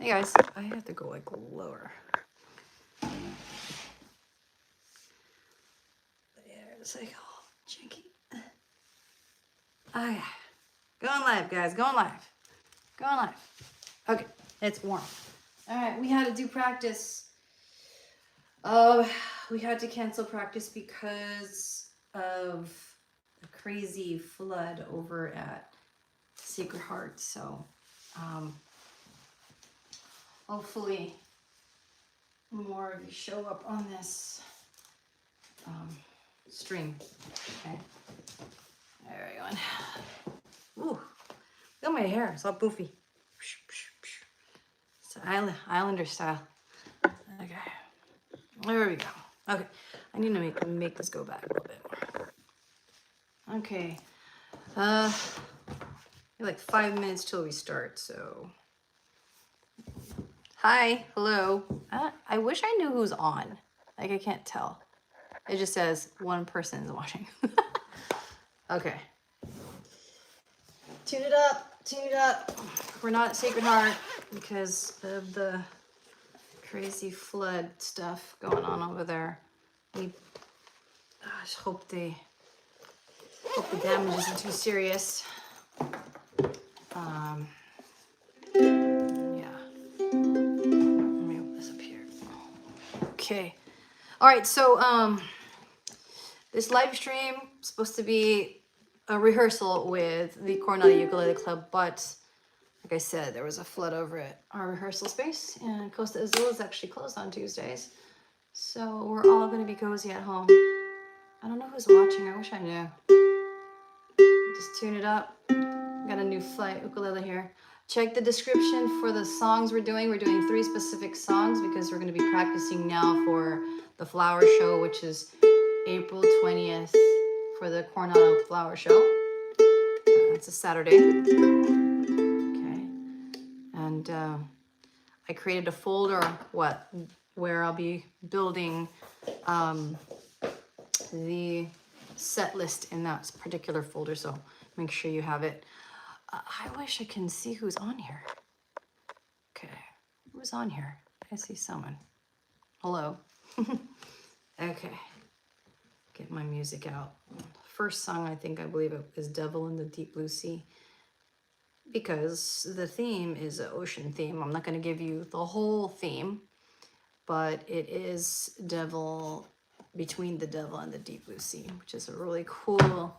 Hey guys, I have to go like lower. Yeah, it's like all janky. Okay, going live, guys. Going live. Going live. Okay, it's warm. All right, we had to do practice. We had to cancel practice because of a crazy flood over at Sacred Heart. So, hopefully more of you show up on this stream. Okay. There we go. Ooh, look at my hair. It's all poofy. It's Islander style. Okay. There we go. Okay. I need to make this go back a little bit more. Okay. Like 5 minutes till we start, so. Hi, hello. I wish I knew who's on. Like, I can't tell. It just says one person is watching. Okay. Tune it up, tune it up. We're not at Sacred Heart because of the crazy flood stuff going on over there. I just hope the damage isn't too serious. Yeah. Let me open this up here. Okay. All right, so this live stream is supposed to be a rehearsal with the Coronado Ukulele Club, but like I said, there was a flood over at our rehearsal space, and Costa Azul is actually closed on Tuesdays. So we're all going to be cozy at home. I don't know who's watching. I wish I knew. Just tune it up. Got a new Flight Ukulele here. Check the description for the songs we're doing. We're doing 3 specific songs because we're going to be practicing now for the flower show, which is April 20th for the Coronado Flower Show. It's a Saturday. Okay. And I created a folder where I'll be building the set list in that particular folder, so make sure you have it. I wish I can see who's on here. Okay, who's on here? I see someone. Hello. Okay, get my music out. First song, I believe it is Devil in the Deep Blue Sea, because the theme is an ocean theme. I'm not going to give you the whole theme, but it is Between the Devil and the Deep Blue Sea, which is a really cool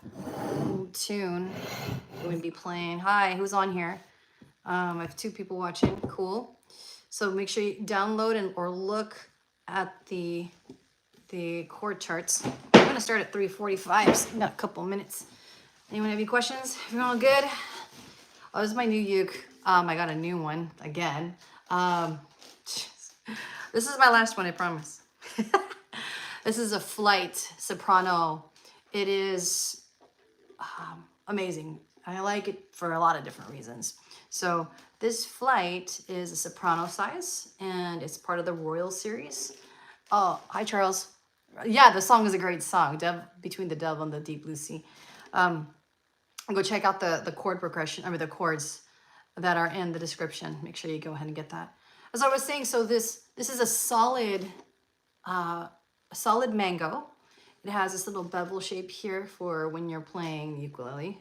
tune. I'm going to be playing. Hi, who's on here? I have 2 people watching. Cool. So make sure you download or look at the chord charts. I'm going to start at 3:45, so I've got a couple minutes. Anyone have any questions? If you're all good? Oh, this is my new uke. I got a new one again. This is my last one, I promise. This is a Flight soprano. It is amazing. I like it for a lot of different reasons. So this Flight is a soprano size, and it's part of the Royal series. Oh, hi, Charles. Yeah, the song is a great song, Between the Devil and the Deep Blue Sea. Go check out the chord progression, the chords that are in the description. Make sure you go ahead and get that. As I was saying, so this is a solid mango. It has this little bevel shape here for when you're playing ukulele.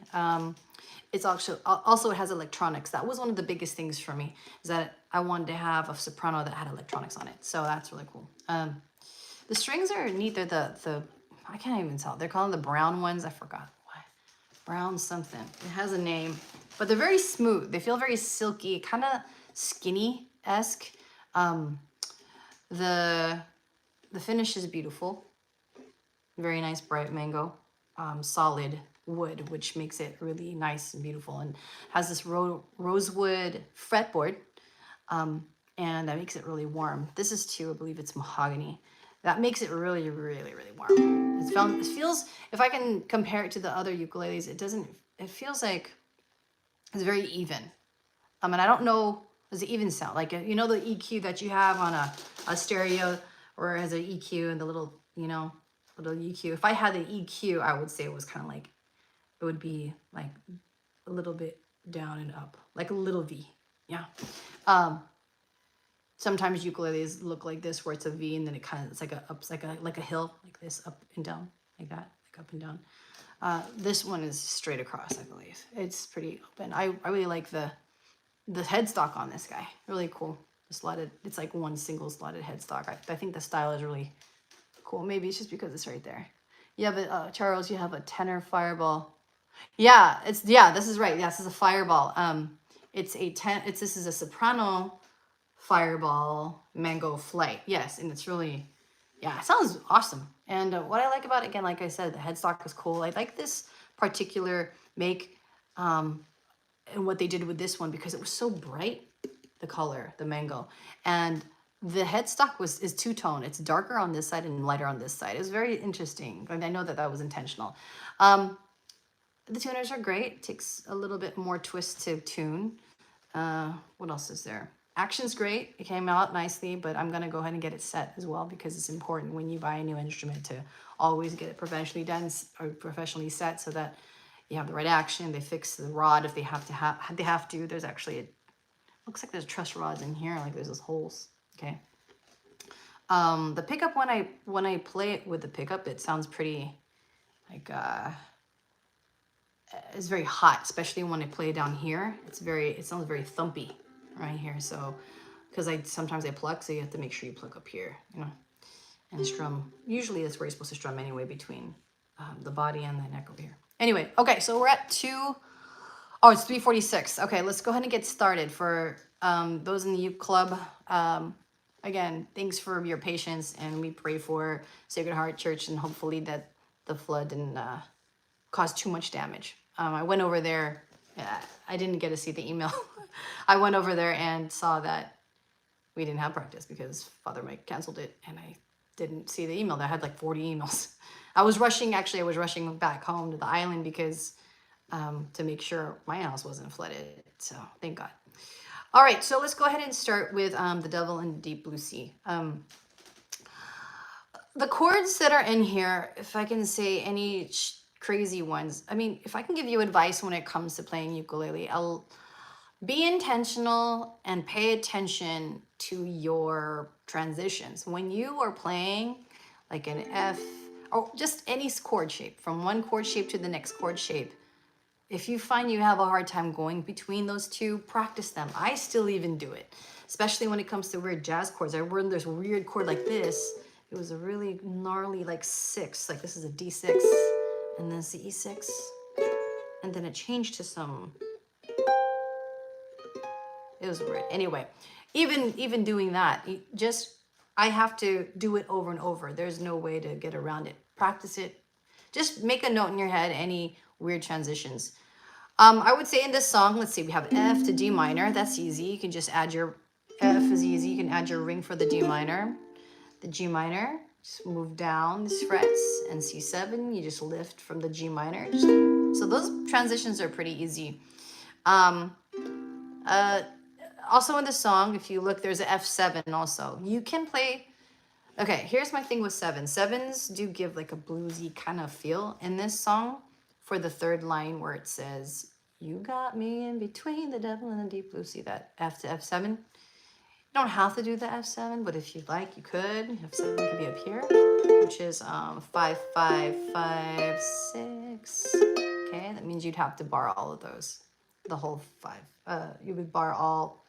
It's also it has electronics. That was one of the biggest things for me, is that I wanted to have a soprano that had electronics on it. So that's really cool. The strings are neat. They're the I can't even tell. They're called the brown ones. I forgot what. Brown something. It has a name, but they're very smooth. They feel very silky, kind of skinny-esque. The finish is beautiful. Very nice bright mango, solid wood, which makes it really nice and beautiful, and has this rosewood fretboard, and that makes it really warm. This is too, I believe it's mahogany. That makes it really, really, really warm. It feels, if I can compare it to the other ukuleles, it feels like it's very even. And I don't know, does it even sound like, you know, the EQ that you have on a stereo, or as an EQ and the little, little EQ. If I had the EQ, I would say it was kind of like, it would be like a little bit down and up, like a little V. Yeah. Sometimes ukuleles look like this, where it's a V, and then it's like a hill, like this, up and down, like that, like up and down. This one is straight across, I believe. It's pretty open. I really like the headstock on this guy. Really cool. The slotted, it's like one single slotted headstock. I think the style is really cool. Maybe it's just because it's right there. You have a Charles. You have a tenor fireball. Yeah, this is right. Yes, it's a fireball. This is a soprano fireball mango flight. Yes, and it's really, yeah, it sounds awesome. And what I like about it, again, like I said, the headstock is cool. I like this particular make, and what they did with this one, because it was so bright, the color, the mango, and the headstock is two-tone. It's darker on this side and lighter on this side. It's very interesting. I know that was intentional. The tuners are great. It takes a little bit more twist to tune. What else is there? Action's great. It came out nicely, but I'm going to go ahead and get it set as well, because it's important when you buy a new instrument to always get it professionally done or professionally set, so that you have the right action. They fix the rod if they have to. There's actually looks like there's truss rods in here, like there's those holes. Okay. The pickup, when I play it with the pickup, it sounds pretty like it's very hot, especially when I play down here. It sounds very thumpy right here. So, because sometimes I pluck, so you have to make sure you pluck up here, and strum. Usually that's where you're supposed to strum anyway, between the body and the neck over here. Anyway, okay, so we're at 2. Oh, it's 3:46. Okay, let's go ahead and get started. For those in the uke club, again, thanks for your patience, and we pray for Sacred Heart Church, and hopefully that the flood didn't cause too much damage. I went over there. I didn't get to see the email. I went over there and saw that we didn't have practice because Father Mike canceled it, and I didn't see the email. I had like 40 emails. I was rushing back home to the island because to make sure my house wasn't flooded. So thank God. All right, so let's go ahead and start with The Devil in Deep Blue Sea. The chords that are in here, if I can say any crazy ones, I mean, if I can give you advice when it comes to playing ukulele, I'll be intentional and pay attention to your transitions. When you are playing like an F, or just any chord shape, from one chord shape to the next chord shape, if you find you have a hard time going between those two, practice them. I still even do it, especially when it comes to weird jazz chords. I learned this weird chord like this. It was a really gnarly, like 6. Like this is a D6, and then it's the E6, and then it changed to some. It was weird. Anyway, even doing that, I have to do it over and over. There's no way to get around it. Practice it. Just make a note in your head, any weird transitions. I would say in this song, let's see, we have F to D minor. That's easy. You can just add your F is easy. You can add your ring for the D minor. The G minor, just move down these frets, and C7, you just lift from the G minor. So those transitions are pretty easy. Also in the song, if you look, there's an F7 also. You can play. Okay, here's my thing with 7s. 7s do give like a bluesy kind of feel in this song for the third line where it says, "You got me in between the devil and the deep blue sea." That F to F7. You don't have to do the F7, but if you'd like, you could. F7 could be up here, which is 5, 5, 5, 6. Okay, that means you'd have to bar all of those, the whole 5. You would bar all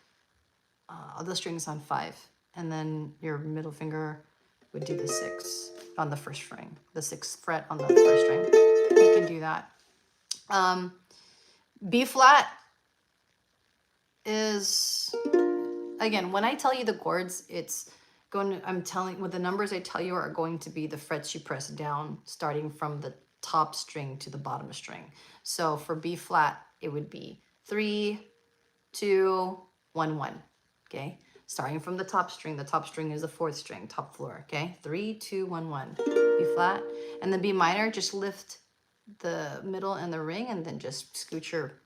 the strings on 5, and then your middle finger would do the 6 on the first string, the 6th fret on the first string. You can do that. B flat is, again, when I tell you the chords, it's going to, with the numbers I tell you are going to be the frets you press down, starting from the top string to the bottom string. So for B flat, it would be 3, 2, 1, 1. Okay, starting from the top string. The top string is the 4th string, top floor. Okay, 3, 2, 1, 1. B flat, and then B minor. Just lift the middle and the ring, and then just scoot your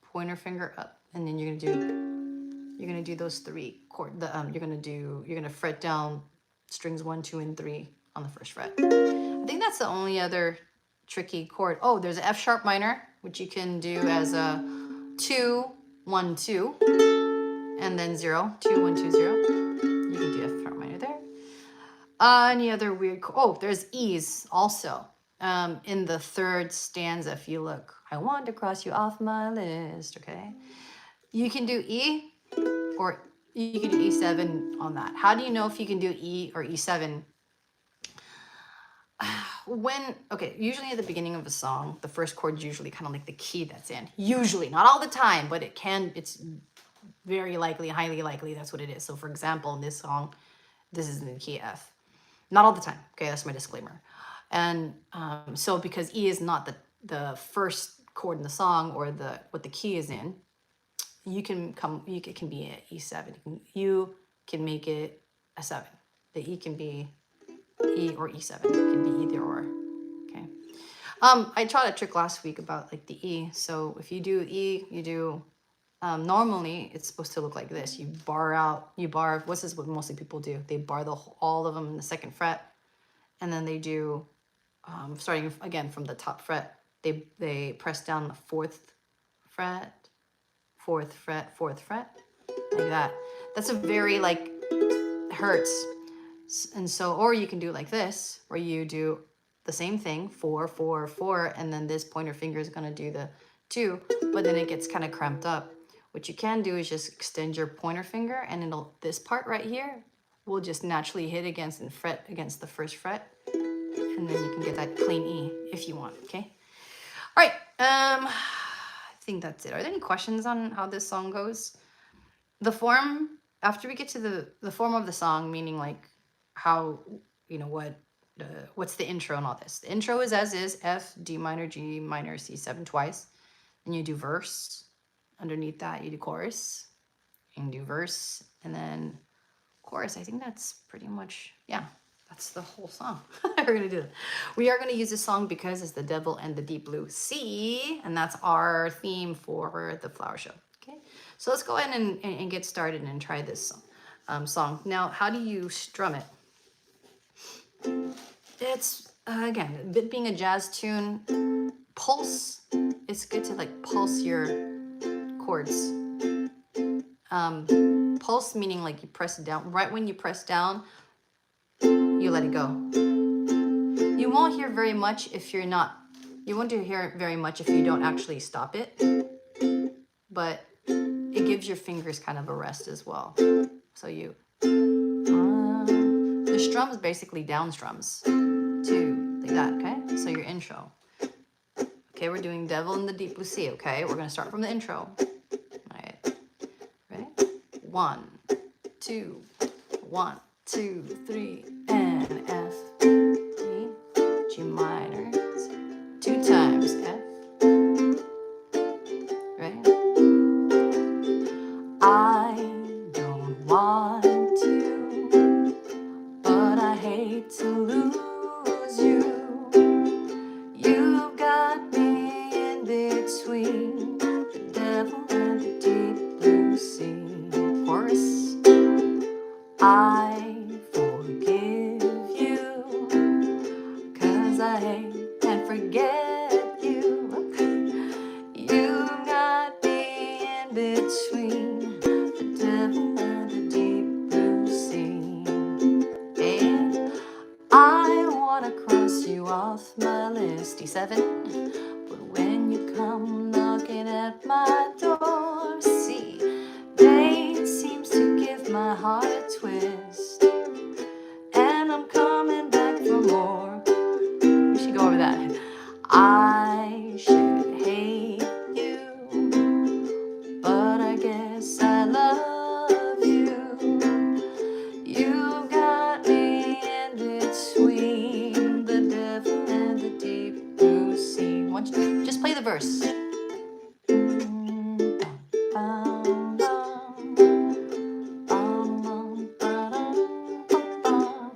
pointer finger up, and then you're gonna do those 3 chord. You're gonna fret down strings 1, 2, and 3 on the first fret. I think that's the only other tricky chord. Oh, there's an F sharp minor, which you can do as a 2, 1, 2. And then 0, 2, 1, 2, 0. can do F sharp minor there. Any other weird, oh, there's E's also. In the third stanza, if you look, I want to cross you off my list, okay? You can do E, or you can do E7 on that. How do you know if you can do E or E7? Okay, usually at the beginning of a song, the first chord's usually kind of like the key that's in. Usually, not all the time, but it's very likely, highly likely that's what it is. So for example, in this song, this is in the key F. Not all the time, okay, that's my disclaimer. And so because E is not the first chord in the song or what the key is in, it can be an E7. You can make it a 7. The E can be E or E7. It can be either or. Okay. I tried a trick last week about like the E. So if you do E, you do normally it's supposed to look like this. You bar. This is what mostly people do. They bar all of them in the 2nd fret, and then they do starting again from the top fret. They press down the 4th fret, 4th fret, 4th fret, like that. That's a very like hurts. And so, or you can do like this, where you do the same thing, 4, 4, 4, and then this pointer finger is going to do the 2, but then it gets kind of cramped up. What you can do is just extend your pointer finger, and this part right here will just naturally hit against and fret against the 1st fret, and then you can get that clean E if you want, okay? All right, I think that's it. Are there any questions on how this song goes? The form, after we get to the form of the song, meaning like how, what's the intro and all this. The intro is as is, F, D minor, G minor, C7 twice. Then you do verse. Underneath that, you do chorus. You can do verse, and then chorus. I think that's pretty much, yeah, that's the whole song. We're going to do it. We are going to use this song because it's the Devil and the Deep Blue Sea, and that's our theme for the flower show. Okay, so let's go ahead and get started and try this song. Now, how do you strum it? It's, again, it being a jazz tune, pulse, it's good to like pulse your chords. Pulse meaning like you press it down. Right when you press down, you let it go. You won't hear very much if you won't hear it very much if you don't actually stop it, but it gives your fingers kind of a rest as well. So the strum is basically down strums too, like that, okay? So your intro. Okay, we're doing Devil in the Deep Blue Sea, okay? We're gonna start from the intro. All right, ready? 1, 2, 1, 2, 3, and F, D, G minor, 2 times F. Ready? I don't want to, but I hate to lose you. You've got me in between the devil and the deep blue sea. Chorus. I forgive you, 'cause I hate and forget you. You got me in between the devil and the deep blue sea. And I wanna cross you off my list, D7. But when you come knocking at my door, see, pain seems to give my heart a twist, and I'm coming back for more. We should go over that. I should hate you, but I guess I love you. You got me in between the devil and the deep blue sea. Just play the verse.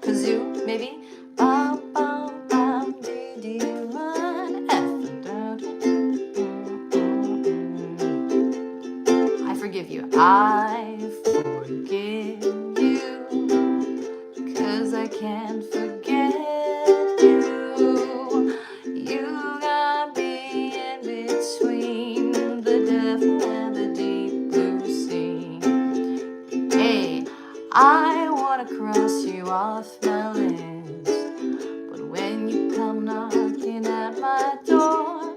Kazoo, maybe. I forgive you. I forgive you, 'cause I can't forget you. You got me in between the devil and the deep blue sea. Hey, I wanna wanna cross you off my list, but when you come knocking at my door,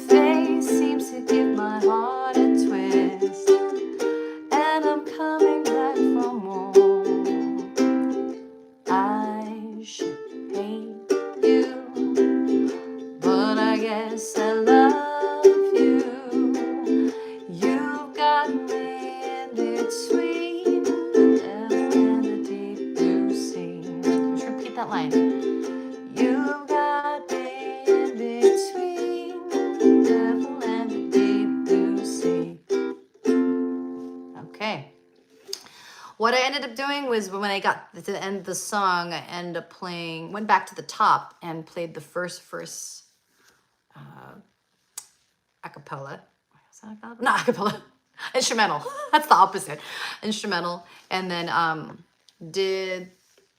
fate seems to give my heart a twist, and I'm coming back for more. I should hate you, but I guess I love you. You've got me in between the devil and the deep blue sea. Just repeat that line. You've got me in between the devil and the deep blue sea. Okay. What I ended up doing was when I got to the end of the song, I ended up playing, went back to the top and played the first verse a cappella. Is that a cappella? Not a cappella. Instrumental. That's the opposite. Instrumental. And then did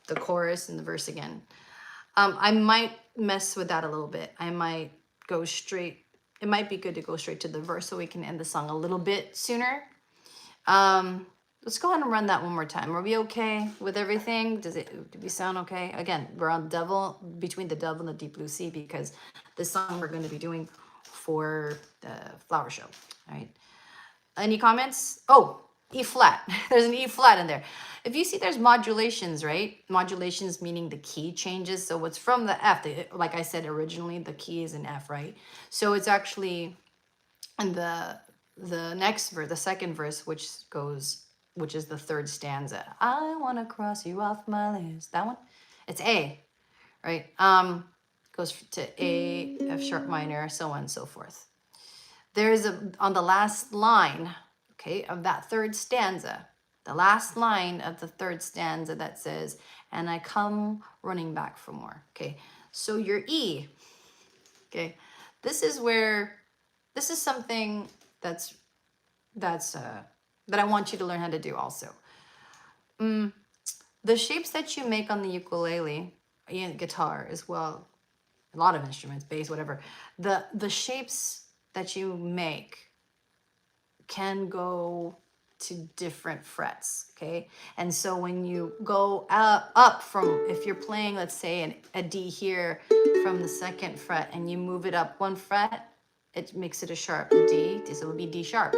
the chorus and the verse again. I might mess with that a little bit. I might go straight. It might be good to go straight to the verse so we can end the song a little bit sooner. Let's go ahead and run that one more time. Are we okay with everything? Do we sound okay? Again, we're on between the devil and the deep blue sea, because this song we're going to be doing for the flower show. All right. Any comments? Oh, E flat. There's an E flat in there. If you see, there's modulations, right? Modulations meaning the key changes. So it's from the F. Like I said originally, the key is in F, right? So it's actually in the next verse, the second verse, which is the third stanza. I want to cross you off my list. That one, it's A, right? Goes to A, F sharp minor, so on and so forth. There's on the last line, okay, of that third stanza, the last line of the third stanza that says, and I come running back for more, okay? So your E, okay, this is something that I want you to learn how to do also. The shapes that you make on the ukulele and guitar as well, a lot of instruments, bass, whatever, the shapes that you make can go to different frets, okay? And so when you go up from, if you're playing, let's say a D here from the second fret, and you move it up one fret, it makes it a sharp D. This will be D sharp.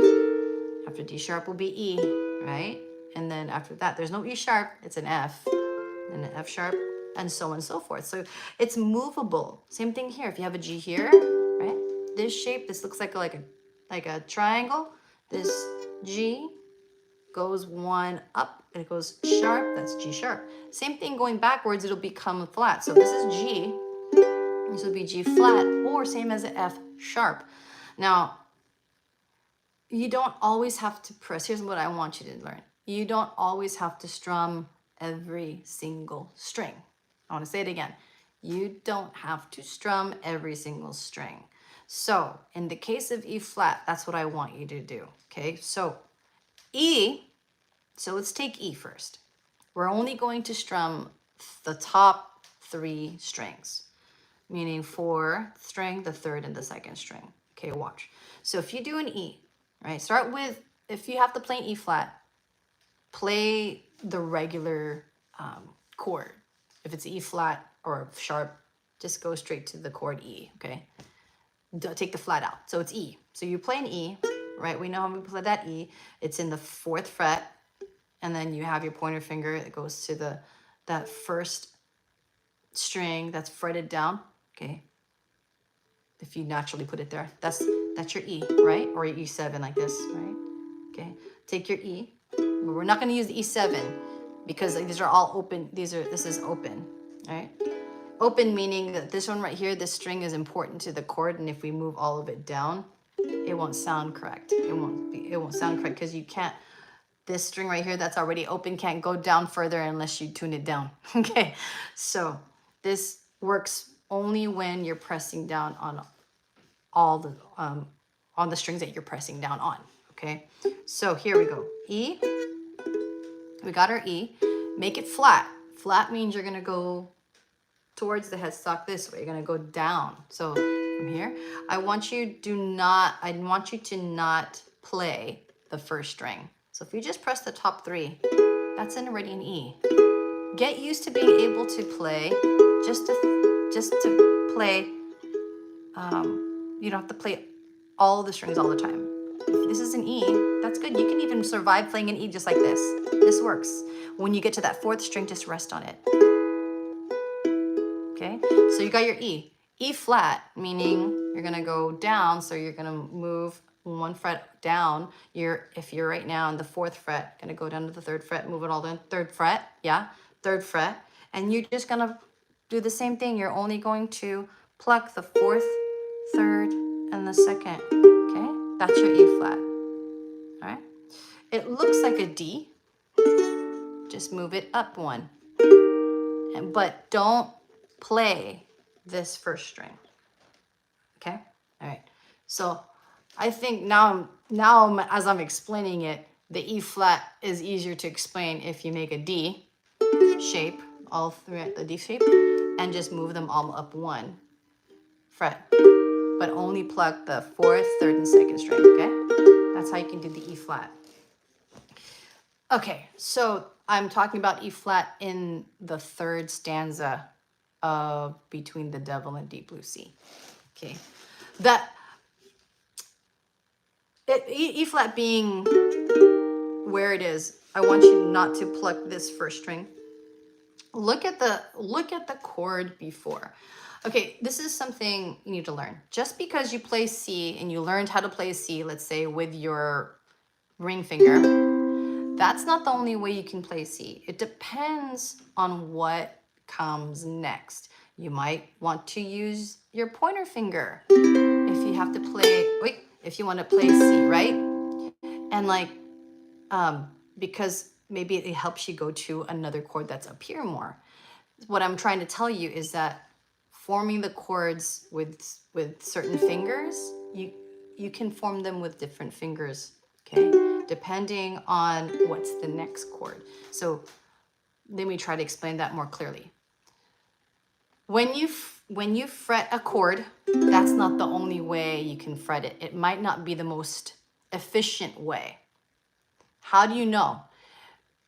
After D sharp will be E, right? And then after that, there's no E sharp, it's an F, and an F sharp, and so on and so forth. So it's movable. Same thing here. If you have a G here, right? This shape, this looks like a triangle. This G goes one up, and it goes sharp, that's G sharp. Same thing going backwards, it'll become flat. So this is G, this will be G flat, or same as an F sharp. Now, you don't always have to press. Here's what I want you to learn. You don't always have to strum every single string. I want to say it again. You don't have to strum every single string. So in the case of E flat, that's what I want you to do. Okay, so E, so let's take E first. We're only going to strum the top three strings, meaning fourth string, the third, and the second string. Okay, watch. So if you do an E, right, start with, if you have to play an E flat, play the regular chord. If it's E flat or sharp, just go straight to the chord E, okay? Take the flat out. So it's E. So you play an E, right? We know how we play that E. It's in the fourth fret, and then you have your pointer finger that goes to that first string that's fretted down, okay? If you naturally put it there, that's your E, right? Or E7 like this, right? Okay, take your E, but we're not going to use the E7 because these are all open. This is open, right? Open meaning that this one right here, this string is important to the chord, and if we move all of it down, it won't sound correct. It won't sound correct because you can't. This string right here that's already open can't go down further unless you tune it down. Okay, so this works only when you're pressing down on all the strings that you're pressing down on. Okay, so here we go. E, we got our E. Make it flat. Flat means you're gonna go towards the headstock this way. You're gonna go down. So from here, I want you to not play the first string. So if you just press the top three, That's already an E. Get used to being able to play, just to play, you don't have to play all the strings all the time. If this is an E, that's good. You can even survive playing an E just like this. This works. When you get to that fourth string, just rest on it. Okay, so you got your E. E flat, meaning you're gonna go down, so you're gonna move one fret down. If you're right now on the fourth fret, gonna go down to the third fret, move it all down, third fret, yeah, third fret, and you're just gonna do the same thing. You're only going to pluck the fourth, third, and the second, okay? That's your E flat, all right? It looks like a D, just move it up one, but don't play this first string, okay? All right, so I think now as I'm explaining it, the E flat is easier to explain if you make a D shape, all three at the D shape, and just move them all up one fret, but only pluck the fourth, third, and second string, okay? That's how you can do the E flat. Okay, so I'm talking about E flat in the third stanza of Between the Devil and Deep Blue Sea. Okay, E flat being where it is, I want you not to pluck this first string. Look at the chord before. Okay, this is something you need to learn. Just because you play C and you learned how to play C, let's say with your ring finger, that's not the only way you can play C. It depends on what comes next. You might want to use your pointer finger if you have to play, if you want to play C, right? And like, because maybe it helps you go to another chord that's up here more. What I'm trying to tell you is that forming the chords with certain fingers, you can form them with different fingers, okay? Depending on what's the next chord. So let me try to explain that more clearly. When you fret a chord, that's not the only way you can fret it. It might not be the most efficient way. How do you know?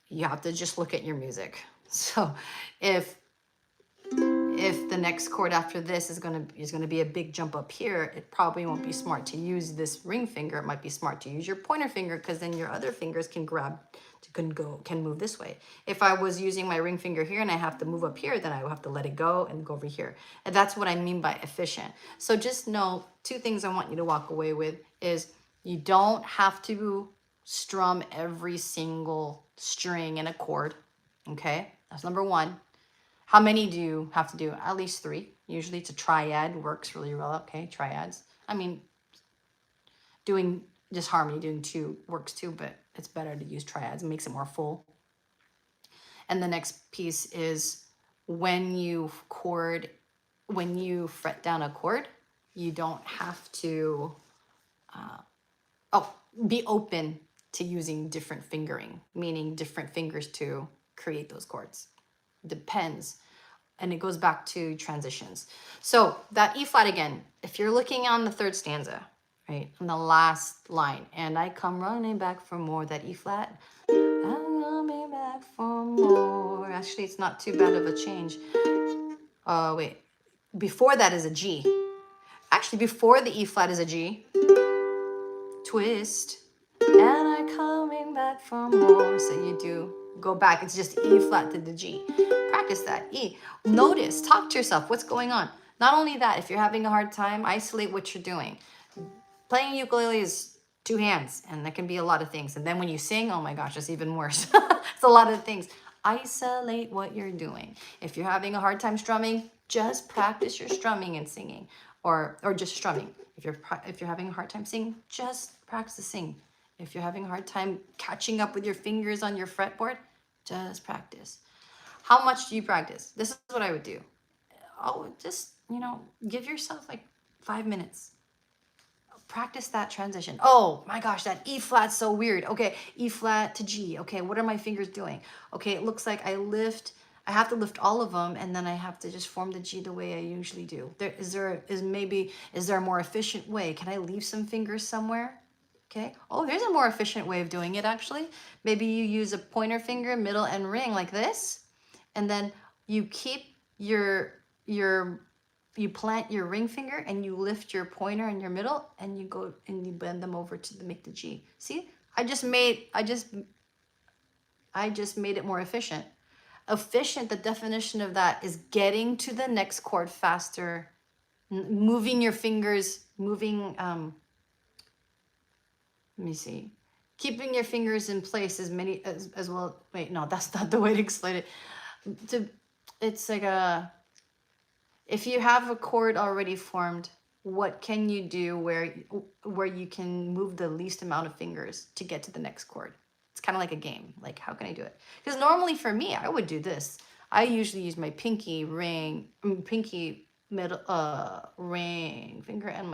You have to just look at your music. So if the next chord after this is gonna be a big jump up here, it probably won't be smart to use this ring finger. It might be smart to use your pointer finger, because then your other fingers can move this way. If I was using my ring finger here and I have to move up here, then I will have to let it go and go over here. And that's what I mean by efficient. So just know two things I want you to walk away with is you don't have to strum every single string in a chord. Okay, that's number one. How many do you have to do? At least 3. Usually it's a triad, works really well, okay, triads. I mean, doing just harmony, doing 2 works too, but it's better to use triads. It makes it more full. And the next piece is when you fret down a chord, you don't have to, be open to using different fingering, meaning different fingers to create those chords. Depends. And it goes back to transitions. So that E flat again, if you're looking on the third stanza, right, on the last line, and I come running back for more, that E flat, I'm coming back for more. Actually, it's not too bad of a change. Wait, before that is a G. Actually, before the E flat is a G. Twist, and I'm coming back for more. So you do go back. It's just E flat to the G. Practice that. E. Notice, talk to yourself. What's going on? Not only that, if you're having a hard time, isolate what you're doing. Playing ukulele is 2 hands, and that can be a lot of things. And then when you sing, oh my gosh, it's even worse. It's a lot of things. Isolate what you're doing. If you're having a hard time strumming, just practice your strumming and singing, or just strumming. If you're having a hard time singing, just practice the sing. If you're having a hard time catching up with your fingers on your fretboard, just practice. How much do you practice? This is what I would do. Oh, just, give yourself like 5 minutes. Practice that transition. Oh my gosh, that E flat's so weird. Okay, E flat to G. Okay, what are my fingers doing? Okay, it looks like I have to lift all of them, and then I have to just form the G the way I usually do. Is there a more efficient way? Can I leave some fingers somewhere? Okay. Oh, here's a more efficient way of doing it actually. Maybe you use a pointer finger, middle, and ring like this, and then you keep you plant your ring finger and you lift your pointer and your middle and you go and you bend them over to make the G. See, I just made it more efficient. Efficient, the definition of that is getting to the next chord faster, moving your fingers, let me see. Keeping your fingers in place as well. Wait, no, that's not the way to explain it. It's like if you have a chord already formed, what can you do where you can move the least amount of fingers to get to the next chord? It's kind of like a game. Like, how can I do it? Because normally for me, I would do this. I usually use my pinky middle ring finger and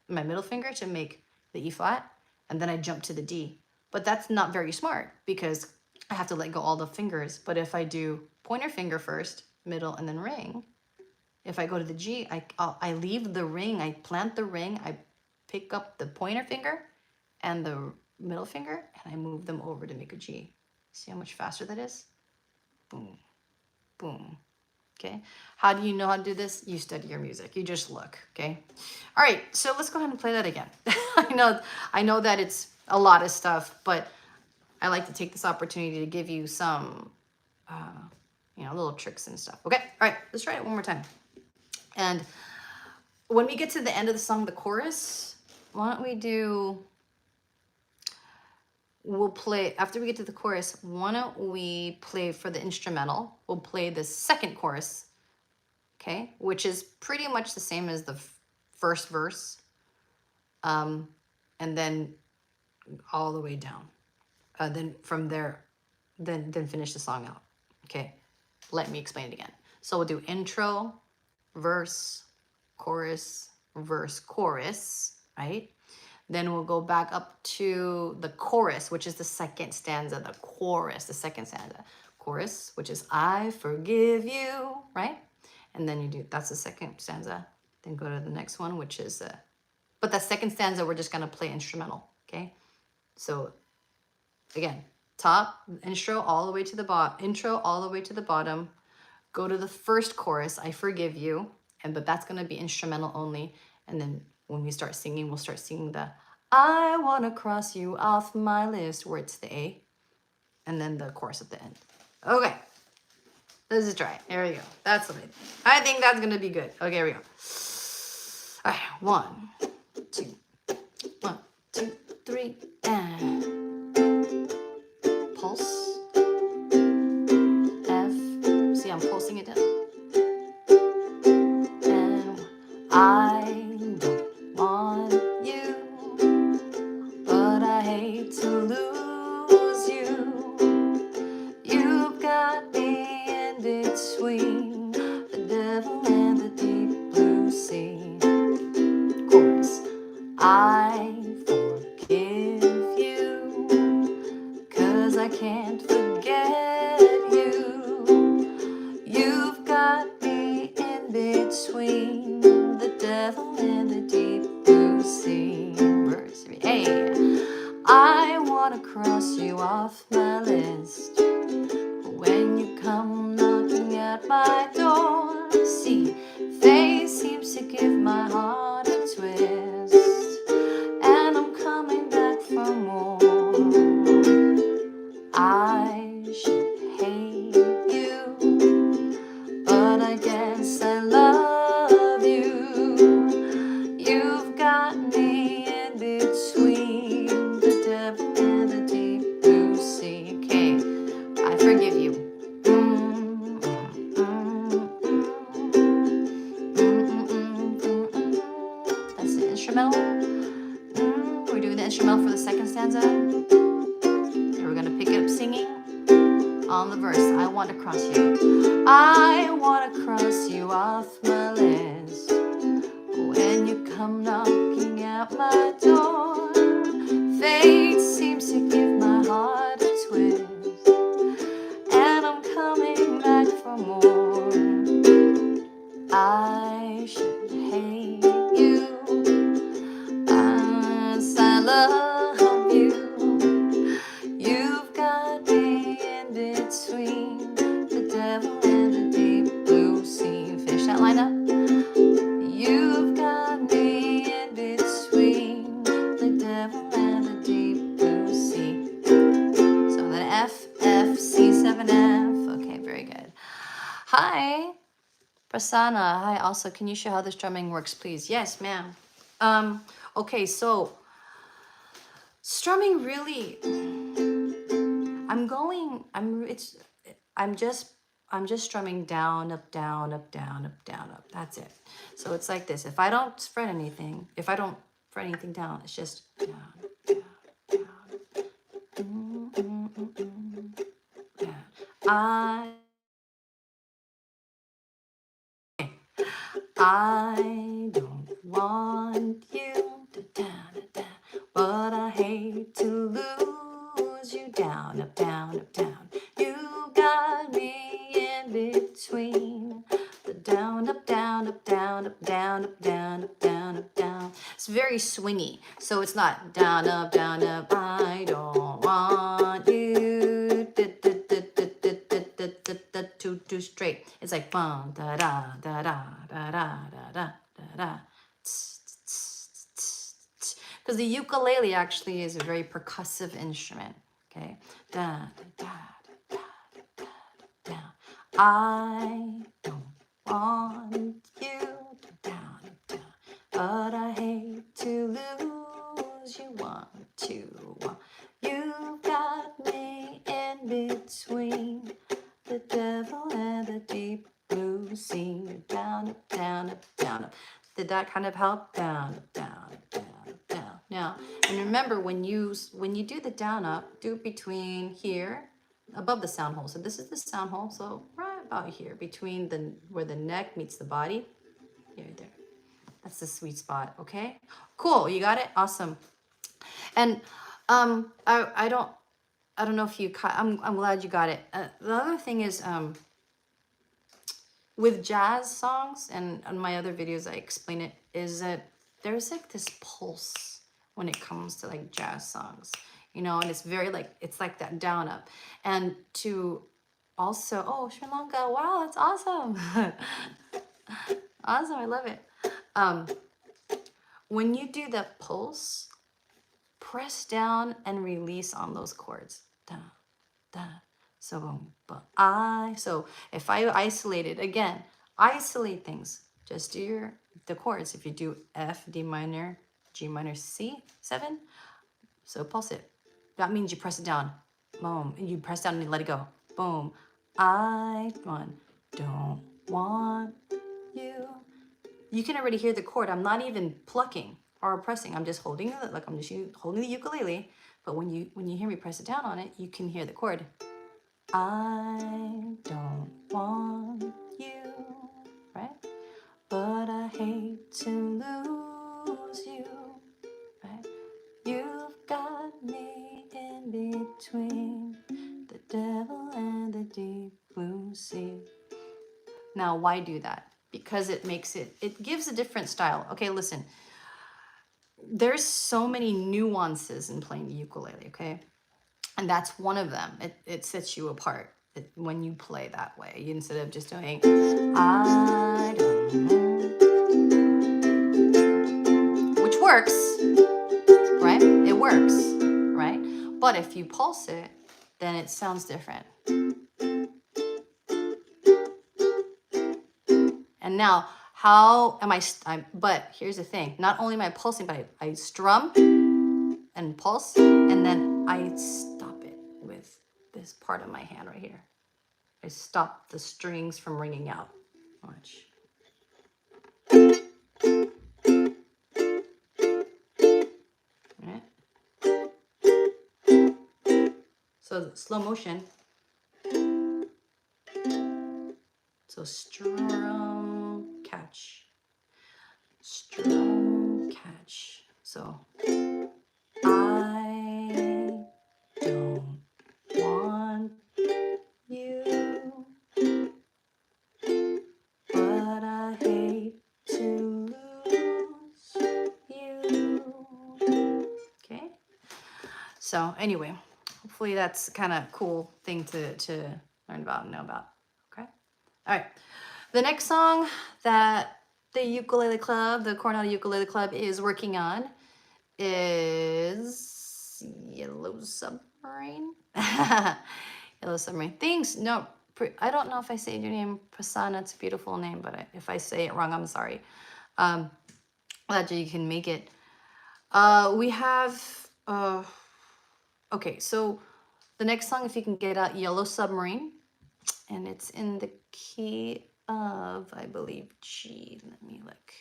my middle finger to make the E flat, and then I jump to the D. But that's not very smart because I have to let go all the fingers. But if I do pointer finger first, middle, and then ring, if I go to the G, I leave the ring, I plant the ring, I pick up the pointer finger and the middle finger, and I move them over to make a G. See how much faster that is? Boom, boom. Okay. How do you know how to do this? You study your music. You just look. Okay. All right. So let's go ahead and play that again. I know that it's a lot of stuff, but I like to take this opportunity to give you some, little tricks and stuff. Okay. All right. Let's try it one more time. And when we get to the end of the song, the chorus, why don't we we'll play, after we get to the chorus, why don't we play for the instrumental? We'll play the second chorus, okay? Which is pretty much the same as the first verse. And then all the way down. Then from there, then finish the song out, okay? Let me explain it again. So we'll do intro, verse, chorus, verse, chorus, right? Then we'll go back up to the chorus, which is the second stanza, the chorus, the second stanza. Chorus, which is I forgive you, right? And then that's the second stanza. Then go to the next one, which is, but the second stanza, we're just gonna play instrumental, okay? So again, top, intro all the way to the bottom, go to the first chorus, I forgive you, but that's gonna be instrumental only. And then when we start singing, we'll start singing the I wanna cross you off my list, where it's the A, and then the chorus at the end. Okay, let's just try it. Here we go. That's what I think that's gonna be good. Okay, here we go. All right, 1, 2, 1, 2, 3, and pulse. F. See, I'm pulsing it down. And I don't want you, but I hate to lose you. You've got me in between the devil and the deep blue sea. Chorus. I forgive you, 'cause I can't forget you. You've got me in between the devil and the deep blue sea. Verse. Hey, I wanna cross you off my list when you come knocking at my door. See, fate seems to give my heart a twist, and I'm coming back for more. I should hate you, but I guess I love you. You've got me in between the devil and the deep blue sea. Okay, I forgive you. That's the instrumental. We're doing the instrumental for the second stanza. And we're gonna pick it up singing on the verse. I want to cross you. I want to cross you off my list when you come knocking at my door. Fate seems to give my heart a twist, and I'm coming back for more. I should hate you, as I love an F. Okay, very good. Hi, Prasanna. Hi, also, can you show how the strumming works, please? Yes, ma'am. Okay, so strumming really, I'm just strumming down, up, down, up, down, up, down, up. That's it. So it's like this. If I don't fret anything down, it's just down, down, down. Down. I don't want you to down, down, but I hate to lose you down, up, down, up, down. You got me in between the down, up, down, up, down, up, down, up, down, up, down, up, down. It's very swingy, so it's not down, up, down, up. I don't want you too straight. It's like bum da da da da da da da da da. Because the ukulele actually is a very percussive instrument. Okay, da da da da da da. I don't want you to down, down, but I hate to lose you. One, two, one. You got me in between the devil and the deep blue sea. Down, up, down, up, down, up. Did that kind of help? Down, up, down, up, down, up, down. Now, and remember when you do the down up, do it between here, above the sound hole. So this is the sound hole. So right about here, between where the neck meets the body. Here, there. That's the sweet spot. Okay. Cool. You got it. Awesome. And I don't know if you caught. I'm glad you got it. The other thing is with jazz songs, and on my other videos I explain it, is that there's like this pulse when it comes to like jazz songs, you know, and it's very like, it's like that down up. And to also, oh, Sri Lanka, wow, that's awesome. Awesome, I love it. When you do the pulse, press down and release on those chords. Da, da. So boom, so if I isolate it again, isolate things. Just do the chords. If you do F, D minor, G minor, C, 7, so pulse it. That means you press it down. Boom. And you press down and you let it go. Boom. Don't want you. You can already hear the chord. I'm not even plucking or pressing. I'm just holding it, like I'm just holding the ukulele. But when you hear me press it down on it, you can hear the chord. I don't want you, right? But I hate to lose you, right? You've got me in between the devil and the deep blue sea. Now, why do that? Because it gives a different style. Okay, listen. There's so many nuances in playing the ukulele, okay? And that's one of them. It sets you apart when you play that way. Instead of just doing, I don't know, which works, right? It works, right? But if you pulse it, then it sounds different. And now, how am but here's the thing. Not only am I pulsing, but I strum and pulse, and then I stop it with this part of my hand right here. I stop the strings from ringing out. Watch. Right? So slow motion. So strum, catch. Strum, catch. So I don't want you, but I hate to lose you. Okay. So anyway, hopefully that's kind of cool thing to learn about and know about. Okay. All right. The next song that the Ukulele Club, the Coronado Ukulele Club, is working on is Yellow Submarine. Yellow Submarine. Thanks. No, I don't know if I say your name, Prasanna. It's a beautiful name, but if I say it wrong, I'm sorry. Glad you can make it. We have, okay, so the next song, if you can get out, Yellow Submarine, and it's in the key of, I believe, G. Let me look.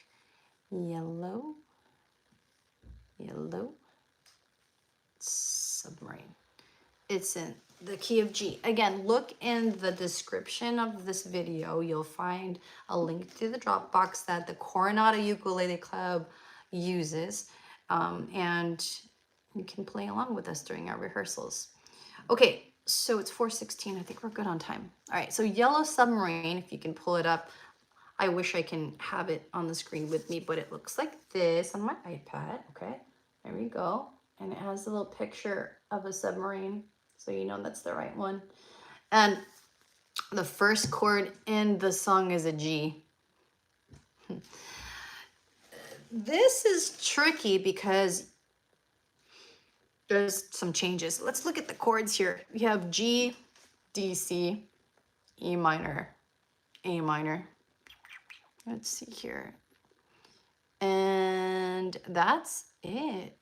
Yellow Submarine. It's in the key of G. Again, look in the description of this video. You'll find a link to the Dropbox that the Coronado Ukulele Club uses, and you can play along with us during our rehearsals. Okay, so it's 4:16. I think we're good on time. All right, so Yellow Submarine, if you can pull it up. I wish I can have it on the screen with me, but it looks like this on my iPad. Okay, there we go. And it has a little picture of a submarine, so you know that's the right one. And the first chord in the song is a G. This is tricky because there's some changes. Let's look at the chords here. We have G, D, C, E minor, A minor. Let's see here. And that's it.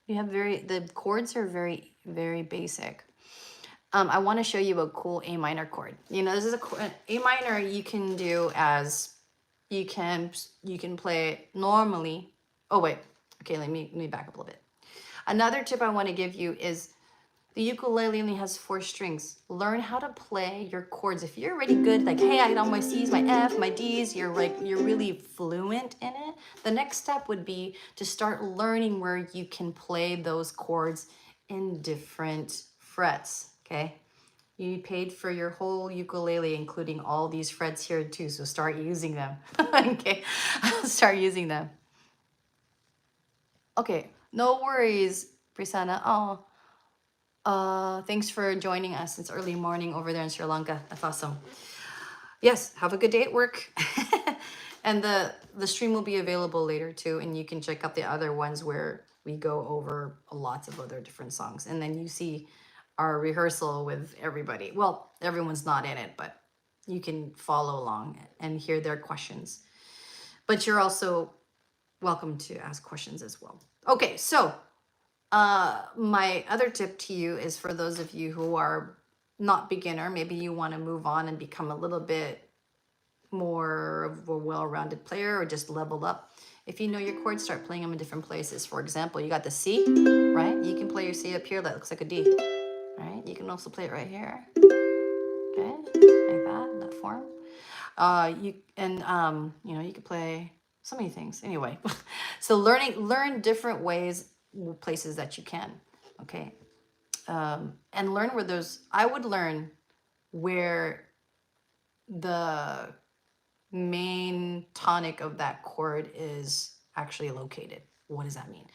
You have the chords are very, very basic. I want to show you a cool A minor chord. You know, this is an A minor you can do as, you can play it normally. Oh, wait. Okay, let me back up a little bit. Another tip I want to give you is the ukulele only has 4 strings. Learn how to play your chords. If you're already good, like, hey, I got my C's, my F, my D's, you're really fluent in it. The next step would be to start learning where you can play those chords in different frets, okay? You paid for your whole ukulele, including all these frets here too, so start using them, okay? Start using them. Okay, no worries, Prasanna. Oh, thanks for joining us. It's early morning over there in Sri Lanka. That's awesome. Yes, have a good day at work. And the stream will be available later too, and you can check out the other ones where we go over lots of other different songs. And then you see our rehearsal with everybody. Well, everyone's not in it, but you can follow along and hear their questions. But you're also welcome to ask questions as well. Okay, so my other tip to you is for those of you who are not beginner, maybe you want to move on and become a little bit more of a well-rounded player or just level up. If you know your chords, start playing them in different places. For example, you got the C, right? You can play your C up here that looks like a D, right? You can also play it right here, okay, like that, in that form. You know, you could play so many things. Anyway, so learn different ways, places that you can, okay, and learn where I would learn where the main tonic of that chord is actually located. What does that mean?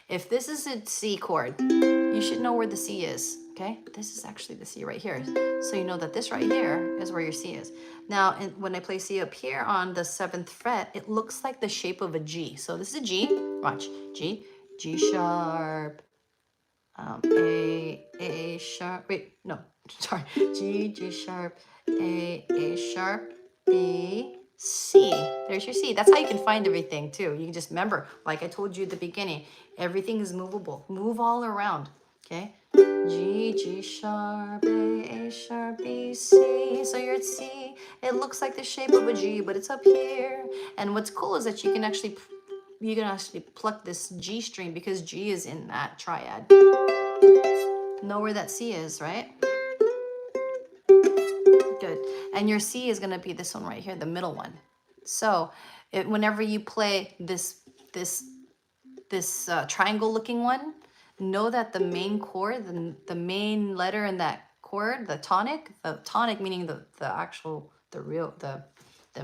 If this is a C chord, you should know where the C is, okay? This is actually the C right here. So you know that this right here is where your C is. Now, when I play C up here on the 7th fret, it looks like the shape of a G. So this is a G, watch, G, G sharp, A sharp, wait, no, sorry, G sharp, A sharp, B, C. There's your C. That's how you can find everything too. You can just remember, like I told you at the beginning, everything is movable. Move all around, okay? G sharp, A sharp, B, C. So you're at C. It looks like the shape of a G, but it's up here. And what's cool is that you can actually pluck this G string because G is in that triad. Know where that C is, right? Good. And your C is going to be this one right here, the middle one. So whenever you play this triangle looking one, know that the main chord, the main letter in that chord, the tonic meaning the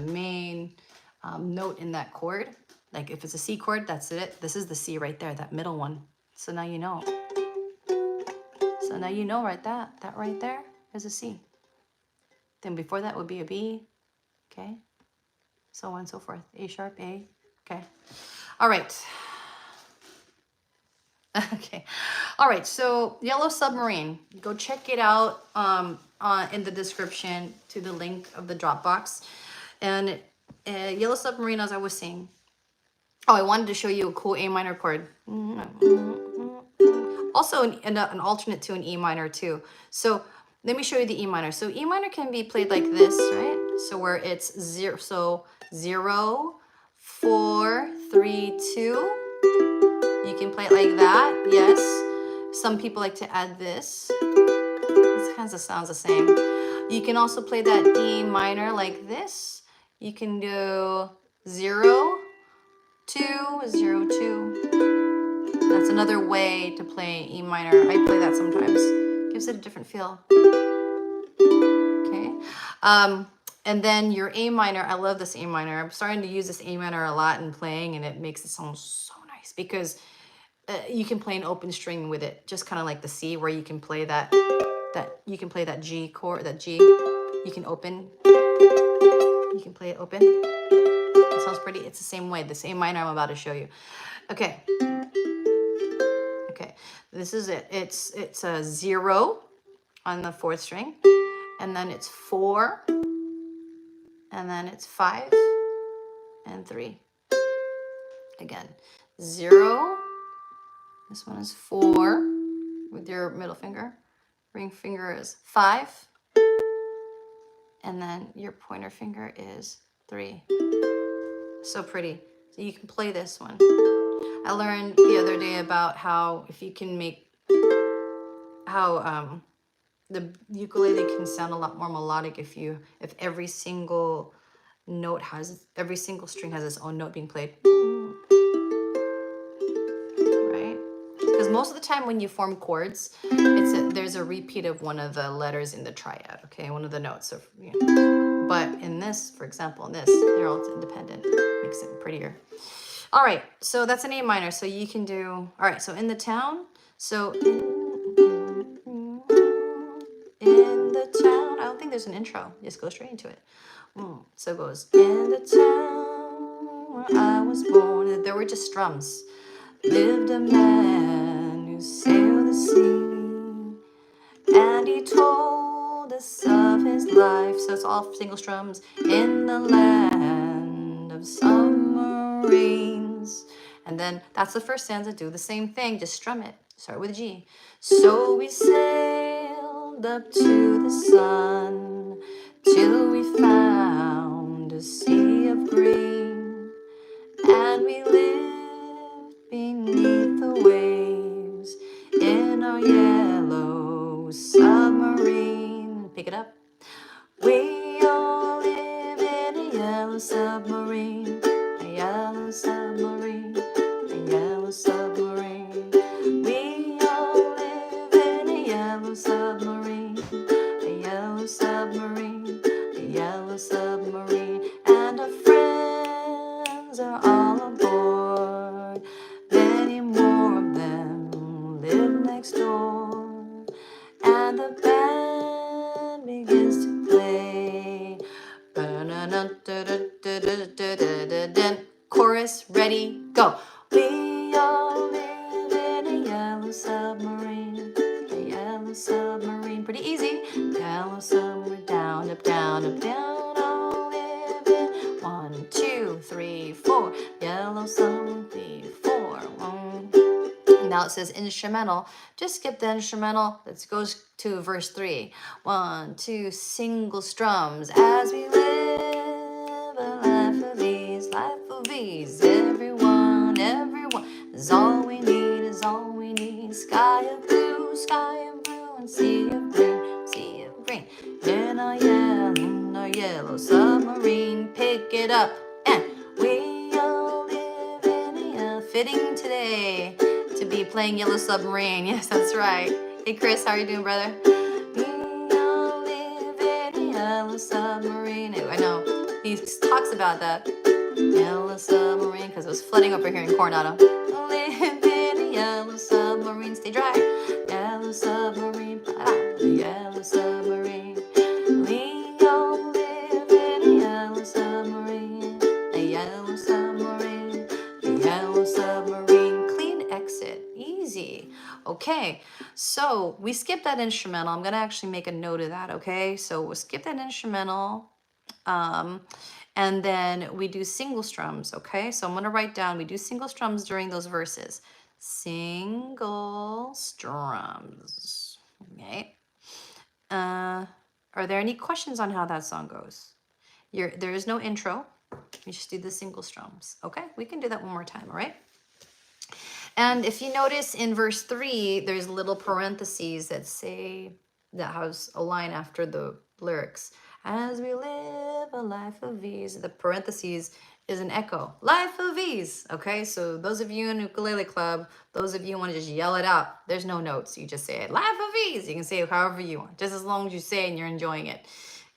main note in that chord. Like if it's a C chord, that's it. This is the C right there, that middle one. So now you know. So now you know, right, that right there is a C. Then before that would be a B, okay? So on and so forth. A sharp, A, okay? All right. Okay. All right. So Yellow Submarine, go check it out in the description to the link of the Dropbox. And Yellow Submarine, as I was saying. Oh, I wanted to show you a cool A minor chord. Also an alternate to an E minor too. So let me show you the E minor. So E minor can be played like this, right? So where it's 0, so 0, 4, 3, 2. You can play it like that, yes. Some people like to add this. This kind of sounds the same. You can also play that E minor like this. You can do 0, 2, 0, 2. That's another way to play E minor. I play that sometimes. Gives it a different feel. Okay. And then your A minor, I love this A minor. I'm starting to use this A minor a lot in playing, and it makes it sound so nice because you can play an open string with it, just kind of like the C, where you can play that you can play that G chord, that G. You can open. You can play it open. It sounds pretty. It's the same way. The same minor I'm about to show you. Okay. Okay. This is it. It's a 0 on the 4th string, and then it's 4, and then it's 5 and 3. Again, 0. This one is 4 with your middle finger. Ring finger is 5. And then your pointer finger is 3. So pretty. So you can play this one. I learned the other day about how if you can make, how the ukulele can sound a lot more melodic if every single note has, every single string has its own note being played. Right? Because most of the time when you form chords, there's a repeat of one of the letters in the triad, okay? One of the notes. So, but in this, for example, in this, they're all independent. Makes it prettier. All right, so that's an A minor. So you can do, all right, so in the town. So in the town, I don't think there's an intro. Just go straight into it. So it goes, in the town where I was born. There were just strums. Lived a man who sailed the sea, and he told us of his life. So it's all single strums. In the land of submarines. And then that's the first stanza. Do the same thing, just strum it. Start with G. So we sailed up to the sun till we found a sea of green, and we lived beneath the waves in our yellow submarine. Pick it up. We all live in a yellow submarine, a yellow submarine, a yellow submarine. We all live in a yellow submarine, a yellow submarine, a yellow submarine. And our friends are all aboard. Many more of them live next door. And the band begins to play. Chorus, ready, go. We all live in a yellow submarine, a yellow submarine. Pretty easy. Yellow submarine, down, up, down, up, down. All live in 1, 2, 3, 4. Yellow submarine, 3, 4. Now it says instrumental. Just skip the instrumental. It goes to verse 3. 1, 2, single strums. As we live a life of ease, life of ease. Everyone, everyone is all we need, is all we need. Sky of blue, and sea of green, sea of green. In our yellow submarine, pick it up, and we all live in a fitting today to be playing Yellow Submarine. Yes, that's right. Hey Chris, how are you doing, brother? We all live in a yellow submarine. I know, he talks about that. Yellow submarine, because it was flooding over here in Coronado. Live in a yellow submarine, stay dry. Yellow submarine, yellow submarine. We all live in a yellow submarine, a yellow submarine, a yellow submarine. Clean exit, easy. Okay, so we skipped that instrumental. I'm gonna actually make a note of that, okay? So we'll skip that instrumental. And then we do single strums, okay? So I'm gonna write down, we do single strums during those verses. Single strums, okay? Are there any questions on how that song goes? There is no intro. You just do the single strums, okay? We can do that one more time, all right? And if you notice in verse 3, there's little parentheses that say, that has a line after the lyrics. As we live a life of ease. The parentheses is an echo. Life of ease. Okay, so those of you in ukulele club, those of you who want to just yell it out, there's no notes. You just say it. Life of ease. You can say it however you want, just as long as you say it and you're enjoying it.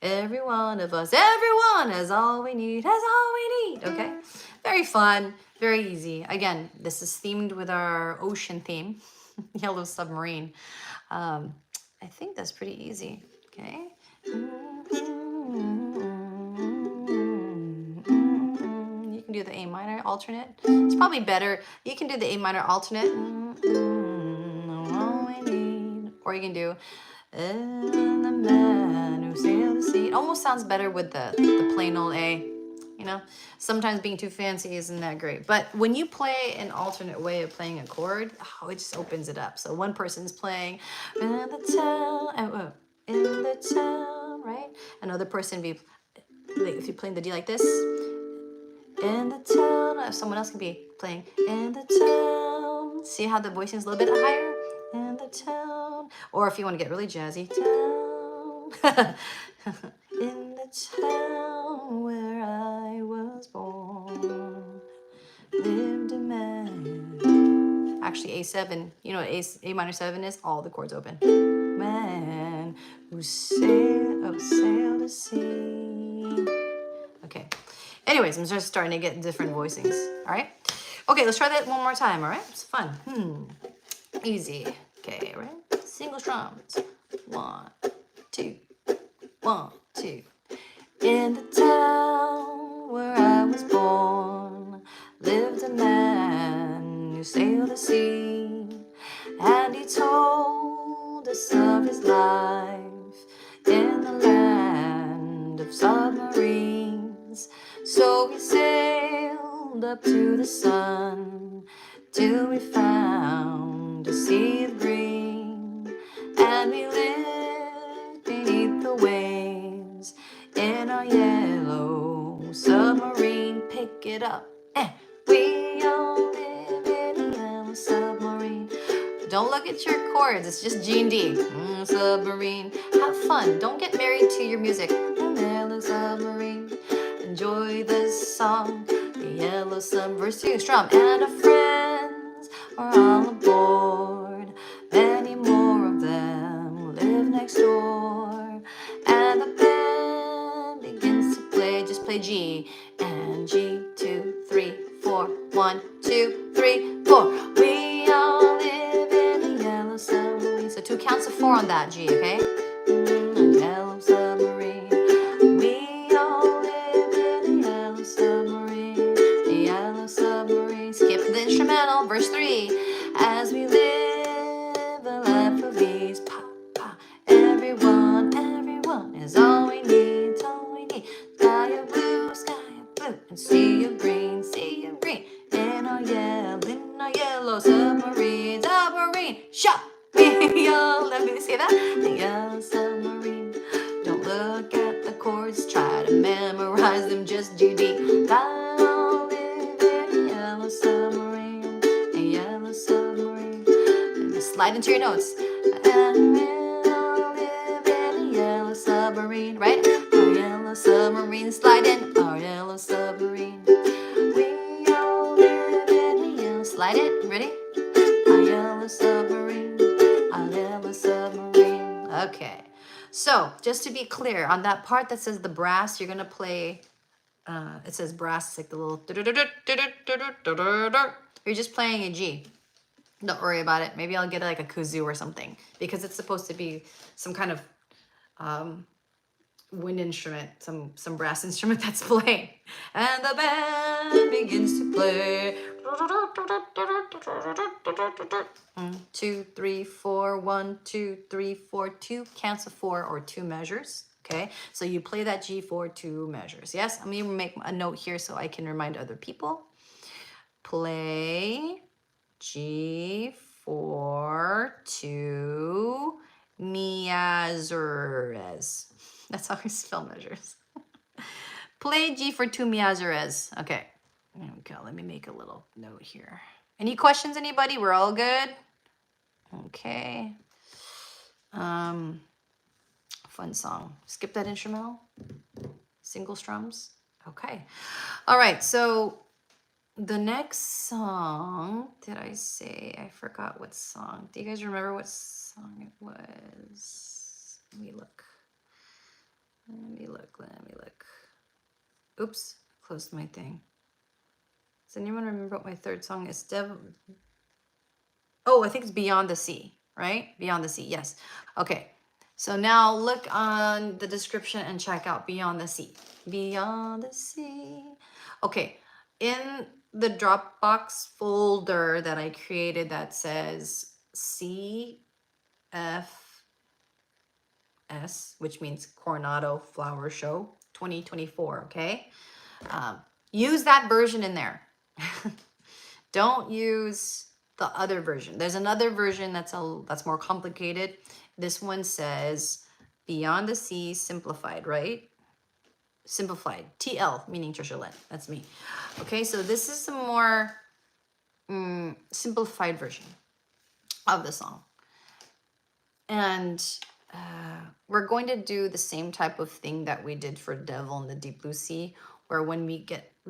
Every one of us, everyone has all we need, has all we need. Okay, very fun, very easy. Again, this is themed with our ocean theme, Yellow Submarine. I think that's pretty easy. Okay. You can do the A minor alternate. It's probably better. You can do the A minor alternate. All we need. Or you can do and the man who sailed the sea. It almost sounds better with the plain old A. You know, sometimes being too fancy isn't that great. But when you play an alternate way of playing a chord, oh, it just opens it up. So one person's playing in the town, right? Another person be, if you're playing the D like this, in the town. Someone else can be playing in the town. See how the voicing is a little bit higher? In the town. Or if you want to get really jazzy, town. In the town where I was born, lived a man. Actually, A7, you know what A minor 7 is? All the chords open. Man who sailed the sea. Okay. Anyways, I'm just starting to get different voicings. All right. Okay, let's try that one more time. All right. It's fun. Easy. Okay. Right. Single strums. 1, 2. 1, 2. In the town where I was born, lived a man who sailed the sea, and he told us of his life in the land of submarines. So we sailed up to the sun till we found a sea of green, and we lived beneath the waves in our yellow submarine. Pick it up. We all live in a yellow submarine. Don't look at your chords. It's just G and D. Submarine. Have fun. Don't get married to your music. The yellow submarine. Enjoy this song. The yellow sub. Verse 2. Strum. And our friends are all aboard. Many more of them live next door. And the band begins to play. Just play G. And G, 2, 3, 4. 1, 2, 3, 4. We all live in a yellow submarine. So 2 counts of 4 on that G, okay? Yellow submarine. We all live in a yellow submarine. A yellow submarine. Skip the instrumental. Verse 3. As we live a life of ease. Pa, pa. Everyone is all we need. It's all we need. Sky of blue, and sea of green. In our yellow submarine. Shut. We all, let me say that. The yellow submarine. Don't look at the chords, try to memorize them, just do D. I'll live in a yellow submarine. A yellow submarine. And just slide into your notes. And we'll live in a yellow submarine, right? Our yellow submarine, slide in. Our yellow submarine. We all live in a yellow, slide it, ready? Our yellow submarine. Our yellow submarine. Okay. So, just to be clear, on that part that says the brass, you're going to play, it says brass, it's like the little, you're just playing a G. Don't worry about it. Maybe I'll get like a kazoo or something, because it's supposed to be some kind of wind instrument, some brass instrument that's playing. And the band begins to play. 2, 3, 4, 1, 2, 3, 4, 2, counts of 4 or 2 measures. Okay, so you play that G for 2 measures. Yes, I'm gonna make a note here so I can remind other people. Play G for 2 measures. That's how I spell measures. Play G for 2 measures. Okay, there we go. Let me make a little note here. Any questions, anybody? We're all good? Okay. Fun song. Skip that instrumental. Single strums. Okay. All right. So the next song, did I say? I forgot what song. Do you guys remember what song it was? Let me look. Let me look. Oops. Closed my thing. Does anyone remember what my third song is? Oh, I think it's Beyond the Sea, right? Beyond the Sea, yes. Okay, so now look on the description and check out Beyond the Sea. Beyond the Sea. Okay, in the Dropbox folder that I created that says CFS, which means Coronado Flower Show 2024, okay? Use that version in there. Don't use the other version. There's another version that's more complicated. This one says Beyond the Sea Simplified, right? Simplified. TL, meaning TeeLynn. That's me. Okay, so this is a more simplified version of the song. And we're going to do the same type of thing that we did for Devil in the Deep Blue Sea, where when we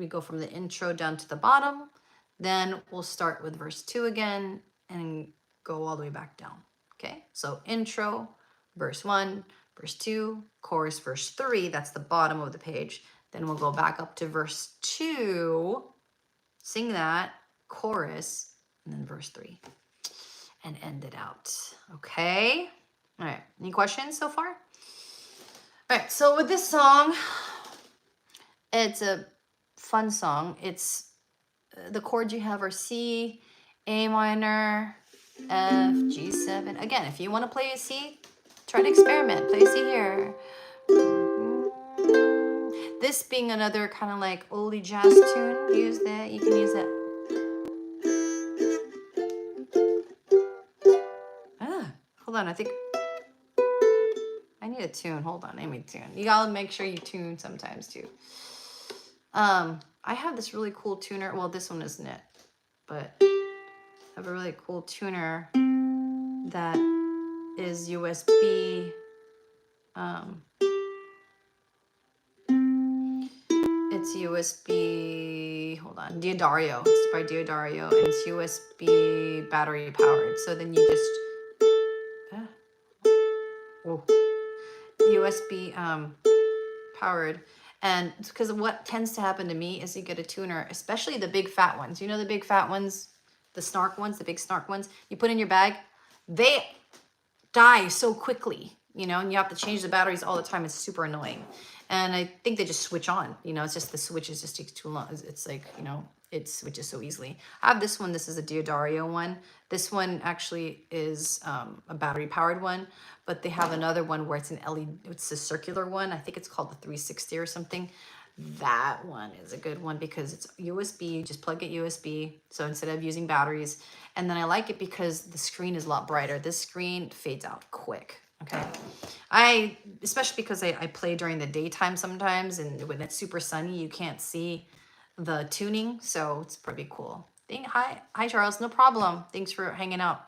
go from the intro down to the bottom, then we'll start with verse 2 again and go all the way back down. Okay, so intro, verse 1, verse 2, chorus, verse 3, that's the bottom of the page. Then we'll go back up to verse 2, sing that, chorus, and then verse 3, and end it out. Okay? All right, any questions so far? All right, so with this song, it's a fun song. It's the chords you have are C, A minor, F, G7. Again, if you want to play a C, try to experiment. Play a C here. This being another kind of like oldie jazz tune, use that. You can use that. Hold on, I think I need a tune. Hold on, I need a tune. You gotta make sure you tune sometimes too. I have this really cool tuner. Well, this one isn't it, but I have a really cool tuner that is USB. It's USB. Hold on, Diodario. It's by Diodario, and it's USB battery powered. So then you just USB powered. And because what tends to happen to me is you get a tuner, especially the big fat ones. You know the big fat ones, the snark ones, the big snark ones you put in your bag, they die so quickly, you know, and you have to change the batteries all the time. It's super annoying. And I think they just switch on, you know, it's just the switches just takes too long. It's like, you know, it switches so easily. I have this one. This is a Diodario one. This one actually is a battery powered one, but they have another one where it's an LED, it's a circular one. I think it's called the 360 or something. That one is a good one because it's USB. You just plug it USB. So instead of using batteries, and then I like it because the screen is a lot brighter. This screen fades out quick. Okay. Especially because I play during the daytime sometimes, and when it's super sunny, you can't see the tuning. So it's pretty cool. Hi Charles, no problem. Thanks for hanging out.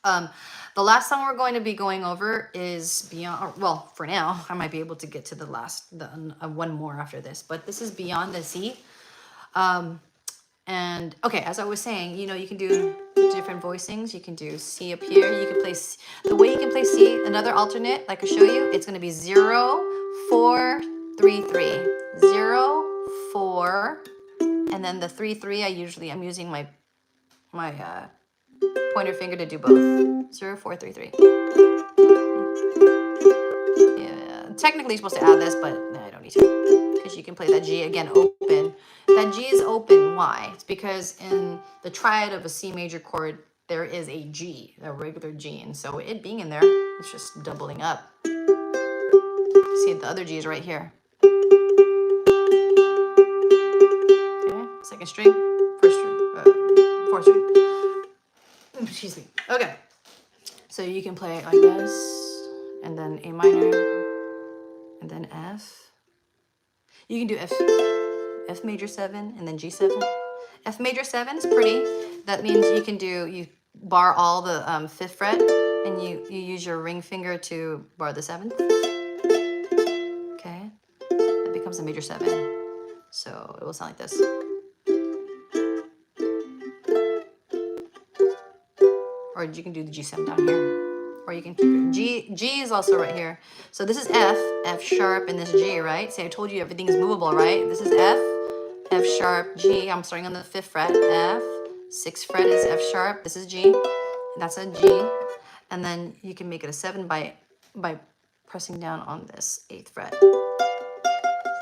The last song we're going to be going over is Beyond, well, for now, I might be able to get to the one more after this, but this is Beyond the Sea. And okay, as I was saying, you know, you can do different voicings. You can do C up here. You can play C. The way you can play C, another alternate, like I show you, it's going to be 0, 4, 3, 3. 0, 4, and then the 3, 3, I'm using my pointer finger to do both. 0, 4, 3, 3. Yeah, technically you're supposed to add this, but I don't need me too. Because you can play that G again open. That G is open. Why? It's because in the triad of a C major chord, there is a G, a regular G. And so it being in there, it's just doubling up. See, the other G is right here. Okay, second string, first string, fourth string. Excuse me. Okay. So you can play it like this, and then A minor, and then F. You can do F major 7, and then G7. F major 7 is pretty. That means you bar all the 5th fret, and you use your ring finger to bar the 7th. Okay, it becomes a major 7. So it will sound like this. Or you can do the G7 down here. Or you can keep it. G is also right here. So this is F sharp, and this G, right? See, I told you everything's movable, right? This is F sharp, G. I'm starting on the 5th fret, F. 6th fret is F sharp. This is G. That's a G. And then you can make it a 7 by pressing down on this 8th fret.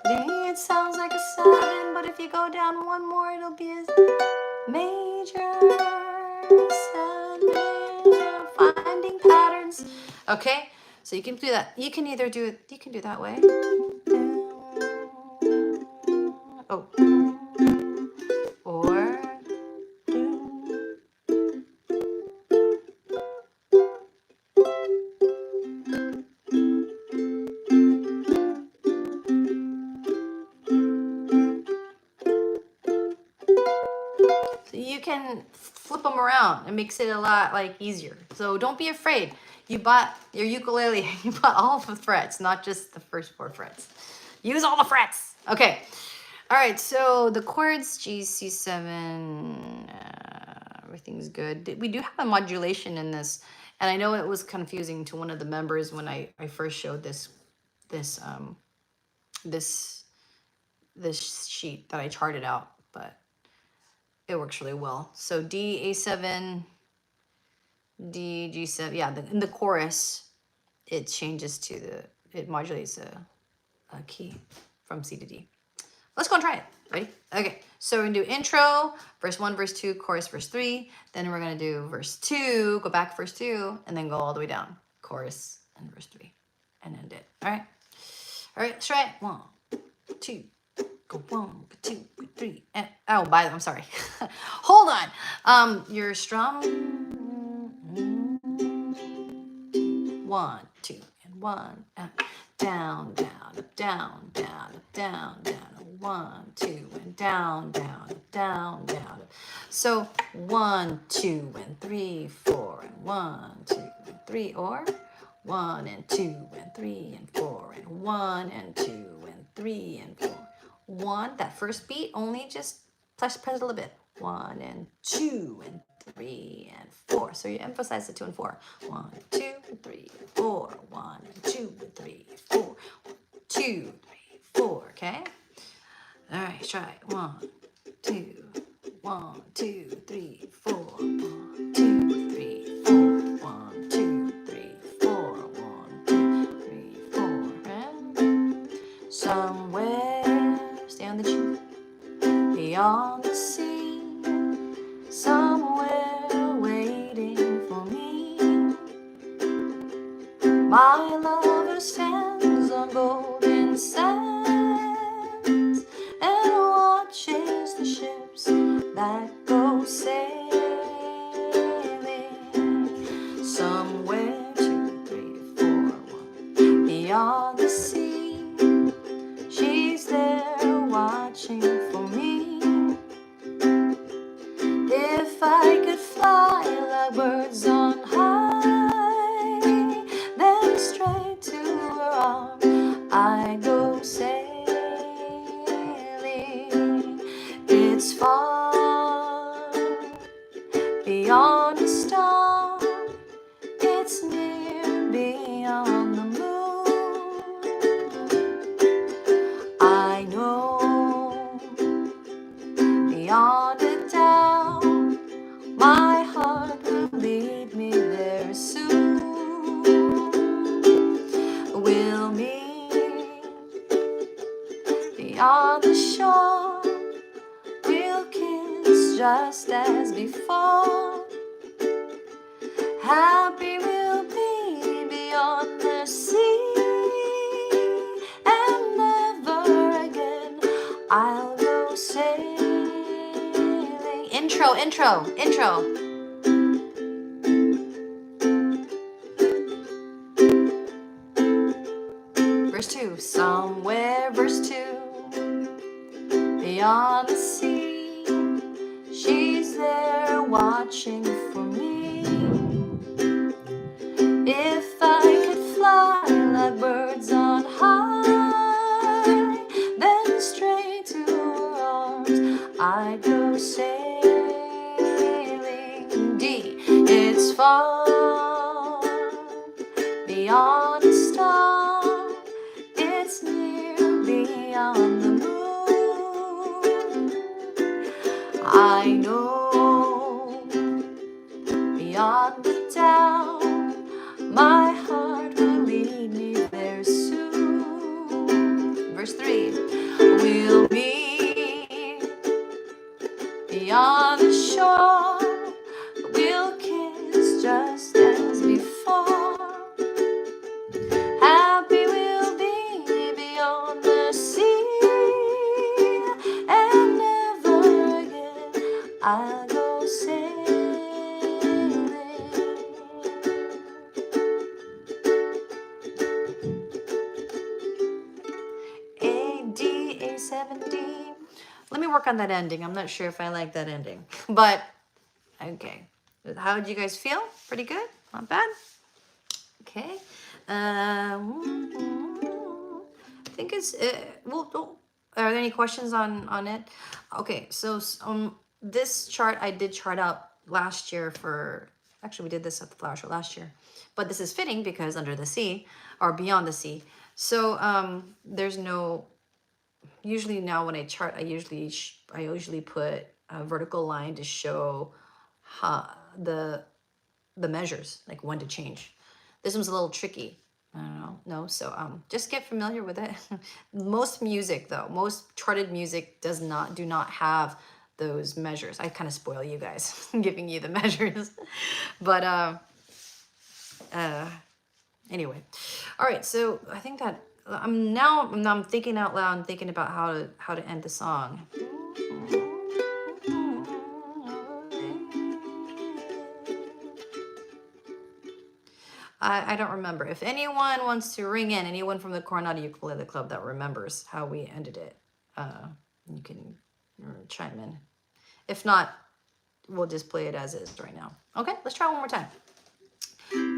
It sounds like a 7, but if you go down one more, it'll be a major 7. Finding patterns. Okay, so you can do that. You can either do it, you can do that way. Oh. Or you can flip them around. It makes it a lot like easier. So don't be afraid. You bought your ukulele, you bought all the frets, not just the first 4 frets. Use all the frets. Okay. All right, so the chords, G, C7, everything's good. We do have a modulation in this, and I know it was confusing to one of the members when I first showed this sheet that I charted out, but it works really well. So D, A7, D, G7. Yeah, in the chorus, it changes to it modulates a key from C to D. Let's go and try it. Ready? Okay, so we're gonna do intro, verse 1, verse 2, chorus, verse 3. Then we're gonna do verse 2, go back verse 2, and then go all the way down. Chorus and verse 3, and end it. All right? All right, let's try it. 1, 2, go 1, 2, 3, and oh, I'm sorry. Hold on. Your strum. 1, 2, and 1. Down, down, up, down, down, up, down, down. 1, 2, and down, down, up, down, down. So 1, 2, and 3, 4, and 1, 2, and 3, or 1 and 2 and 3 and 4 and 1 and 2 and 3 and 4. 1, that first beat, only just press it a little bit. 1 and 2 and 3 and 4. So you emphasize the 2 and 4. 1, 2, 3, 4. 1, 2, 3, 4. 1, 2, 3, 4. Okay. All right. Try it. 1, 2, 1, 2, 3, 4. 1, 2, 3, 4. 1, 2, 3, 4. 1, 2, 3, 4. And somewhere, stay on the G, beyond the sea, somewhere waiting for me. My lover stands on golden sands and watches the ships that go sailing. Somewhere 2, 3, 4, 1, beyond the sea, she's there watching for me. If I could fly like birds on high, then straight to her arms I go sailing. It's far beyond a star, it's near beyond the moon. beyond the shore. We'll kiss just as before. Happy we'll be beyond the sea, and never again I'll go sailing. Intro, intro, intro. Verse 2, somewhere, verse 2, beyond the sea, she's there watching for me. If I could fly like birds on high, then straight to her arms I'd go sailing. D, it's far beyond a star, it's near beyond the moon. I know beyond the town, my heart will lead me there soon. Verse 3, we'll meet beyond the shore. We'll kiss just as before. Happy we'll be beyond the sea, and never again I'll go sailing. A7D. Let me work on that ending. I'm not sure if I like that ending, but okay. How did you guys feel? Pretty good? Not bad? Okay. I think it's, well, are there any questions on it? Okay, so this chart I did chart out last year for, actually we did this at the flower show last year, but this is fitting because under the sea, or beyond the sea. So there's no, usually now when I chart, I usually put a vertical line to show how the measures, like when to change. This one's a little tricky. I don't know. So just get familiar with it. Most music though, most charted music do not have those measures. I kind of spoil you guys giving you the measures. But anyway. All right, so I think that I'm thinking out loud and thinking about how to end the song. I don't remember. If anyone wants to ring in, anyone from the Coronado Ukulele Club that remembers how we ended it, you can chime in. If not, we'll just play it as is right now. Okay, let's try one more time.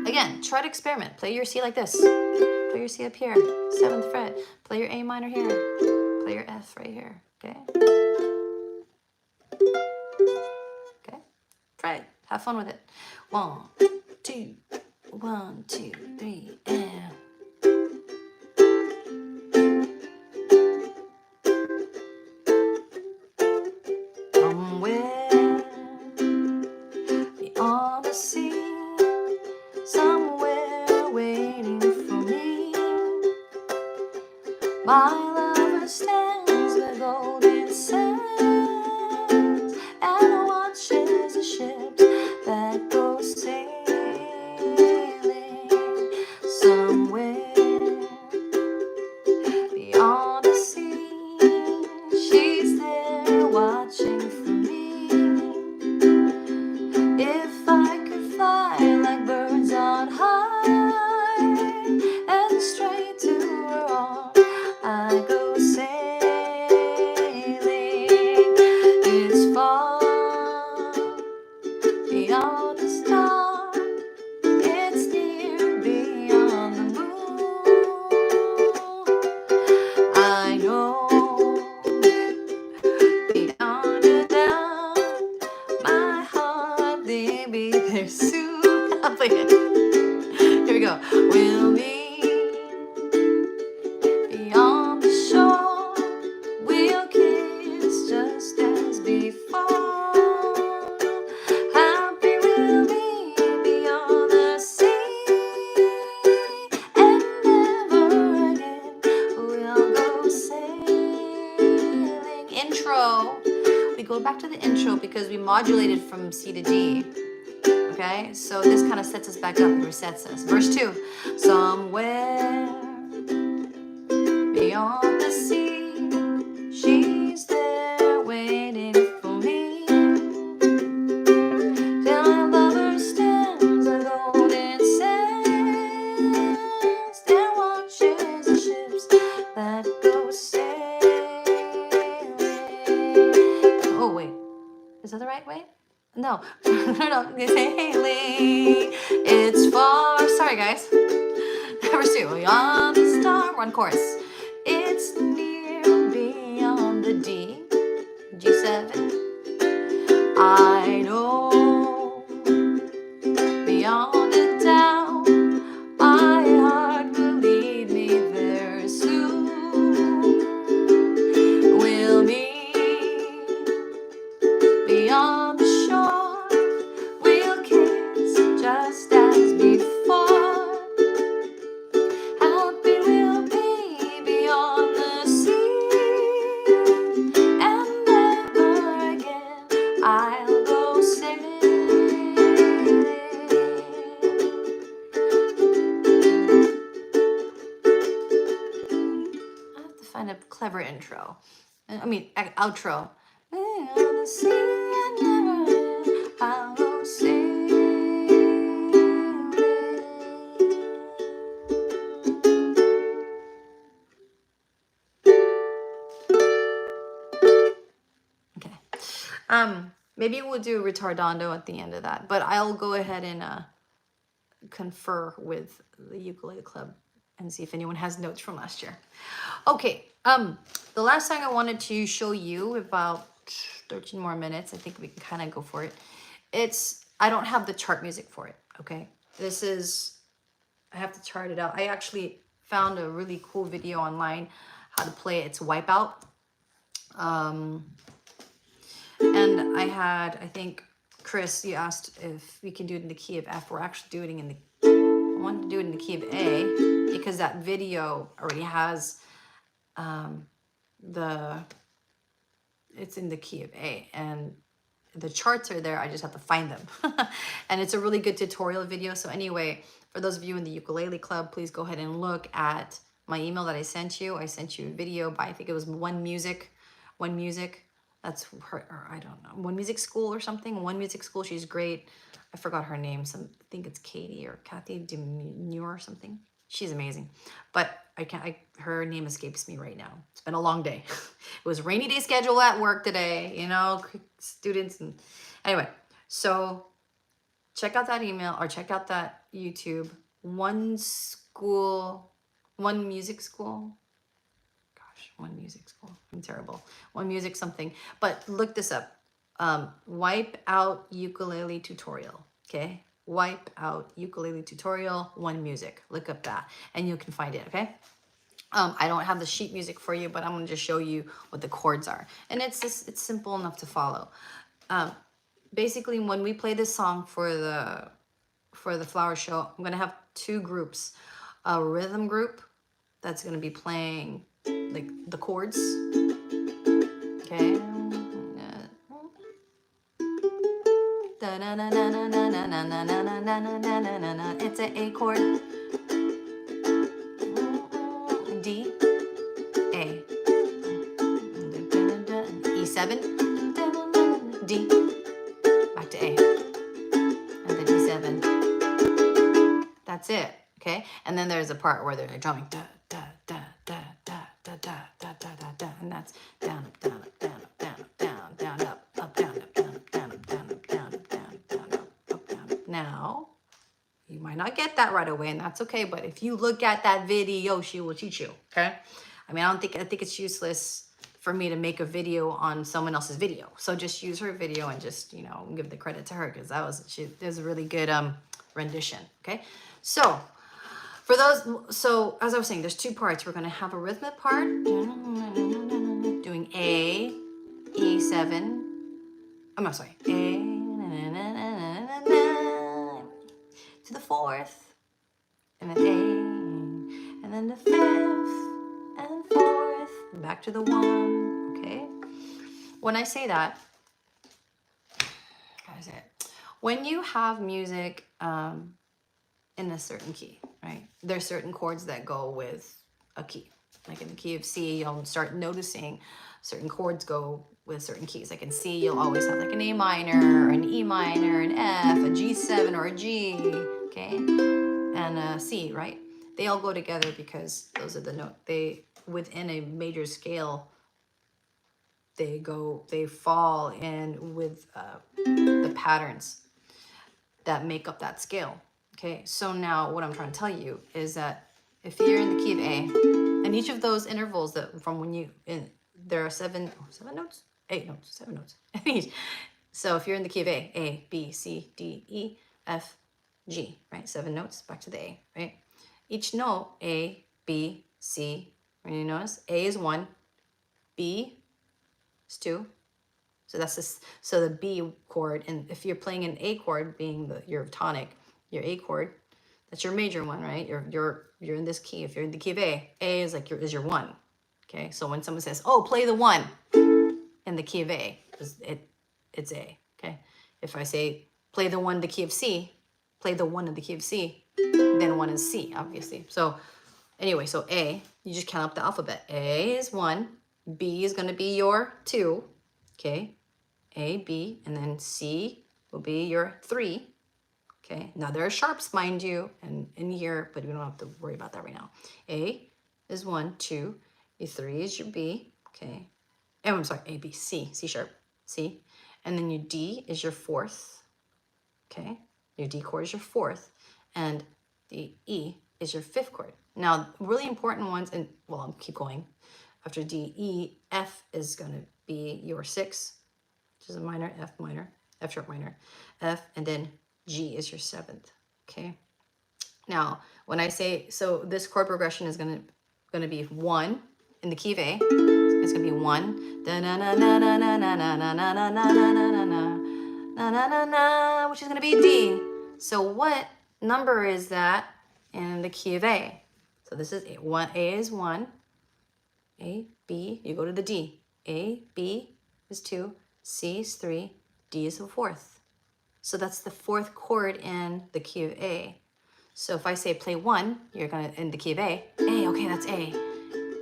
Again, try to experiment. Play your C like this. Play your C up here, 7th fret. Play your A minor here. Play your F right here, okay? Okay, try it. Have fun with it. 1, 2, 1, 2, 3, and... Somewhere beyond the sea, somewhere waiting for me, my lover stands with golden sands and watches the ships that go sailing. Somewhere beyond the sea, she's there watching for me. If I could fly like birds on high and straight to her arms, I go sailing. go back to the intro because we modulated from C to D. Okay, so this kind of sets us back up and resets us. Verse 2. Somewhere beyond the sea, she's there waiting for me. Till our lover stands a golden sands and watches the ships that go sailing. Oh wait, is that the right way? No, no, sailing. It's far. Sorry, guys. Verse 2. Beyond the star. One chorus. It's near beyond the D, G7. I know beyond a doubt, my heart will lead me there soon. We'll meet beyond the shore. We'll kiss just as before. Happy we'll be beyond the sea, and never again I'll go sailing. I have to find a clever intro. I mean, outro. Beyond the sea, and never again I'll go sailing. Okay. Maybe we'll do retardando at the end of that, but I'll go ahead and confer with the ukulele club and see if anyone has notes from last year. Okay. The last song I wanted to show you, about 13 more minutes. I think we can kind of go for it. I don't have the chart music for it. Okay. I have to chart it out. I actually found a really cool video online how to play it. It's Wipeout. And I think, Chris, you asked if we can do it in the key of F. We're actually doing it I wanted to do it in the key of A because that video already has it's in the key of A, and the charts are there. I just have to find them. And it's a really good tutorial video. So anyway, for those of you in the ukulele club, please go ahead and look at my email that I sent you. I sent you a video by, I think it was One Music. That's her, or I don't know, One Music School or something. One Music School. She's great. I forgot her name. I think it's Katie or Kathy Demure or something. She's amazing, but her name escapes me right now. It's been a long day. It was a rainy day schedule at work today, students. And anyway, so check out that email or check out that YouTube. One Music School. One Music School. I'm terrible. One Music something. But look this up. Wipeout ukulele tutorial. Okay? Wipeout ukulele tutorial, One Music. Look up that and you can find it. Okay? I don't have the sheet music for you, but I'm going to just show you what the chords are. And it's simple enough to follow. Basically, when we play this song for the flower show, I'm going to have two groups. A rhythm group that's going to be playing like the chords. Okay. It's an A chord. D, A. E7, D, back to A. And then E7. That's it. Okay. And then there's a part where they're drumming. Da, da, da, da, da, da, da, da, da, da, da. And that's down, up, down, up, down, up, down, up, down, down, up, down, up, down, up, down, up, down, up, down, up, down, up, down, up, down, up. Now, you might not get that right away, and that's okay. But if you look at that video, she will teach you. Okay. I mean, I think it's useless for me to make a video on someone else's video. So just use her video and just, give the credit to her because that was a really good rendition. Okay. So as I was saying, there's two parts. We're going to have a rhythmic part doing A, E7. I'm sorry. A to the fourth, and then A, and then the fifth, and fourth, and back to the one. Okay. When I say that, when you have music in a certain key, right? There's certain chords that go with a key. Like in the key of C, you'll start noticing certain chords go with certain keys. Like in C, you'll always have like an A minor, an E minor, an F, a G7 or a G, okay? And a C, right? They all go together because those are the notes. They, within a major scale, they fall in with the patterns that make up that scale. Okay, so now what I'm trying to tell you is that if you're in the key of A, and each of those intervals that from when you there are seven notes, 8 notes, 7 notes each. So if you're in the key of A, B, C, D, E, F, G, right? 7 notes back to the A, right? Each note, A, B, C, you notice A is 1, B is 2. So that's this. So the B chord, and if you're playing an A chord, being your tonic, your A chord, that's your major one, right? You're in this key. If you're in the key of A is like your 1. Okay. So when someone says, "Oh, play the 1," in the key of A, it's A. Okay. If I say play the 1 in the key of C, play the 1 in the key of C, then 1 is C, obviously. So anyway, so A, you just count up the alphabet. A is 1, B is going to be your 2, okay? A, B, and then C will be your 3. Okay, now there are sharps, mind you, and in here, but we don't have to worry about that right now. A is 1, 2, your 3 is your B, okay. Oh, I'm sorry, A, B, C, C sharp, C. And then your D is your 4th, okay. Your D chord is your 4th, and the E is your 5th chord. Now, really important ones, and well, I'll keep going. After D, E, F is going to be your 6th, which is a minor, F sharp minor, F, and then G is your 7th, okay? Now, when I say, so this chord progression is gonna be 1 in the key of A, it's gonna be 1, which is gonna be D. So what number is that in the key of A? So this is A is 1, A, B, you go to the D, A, B is 2, C is 3, D is the 4th. So that's the 4th chord in the key of A. So if I say play 1, you're gonna in the key of A, okay, that's A.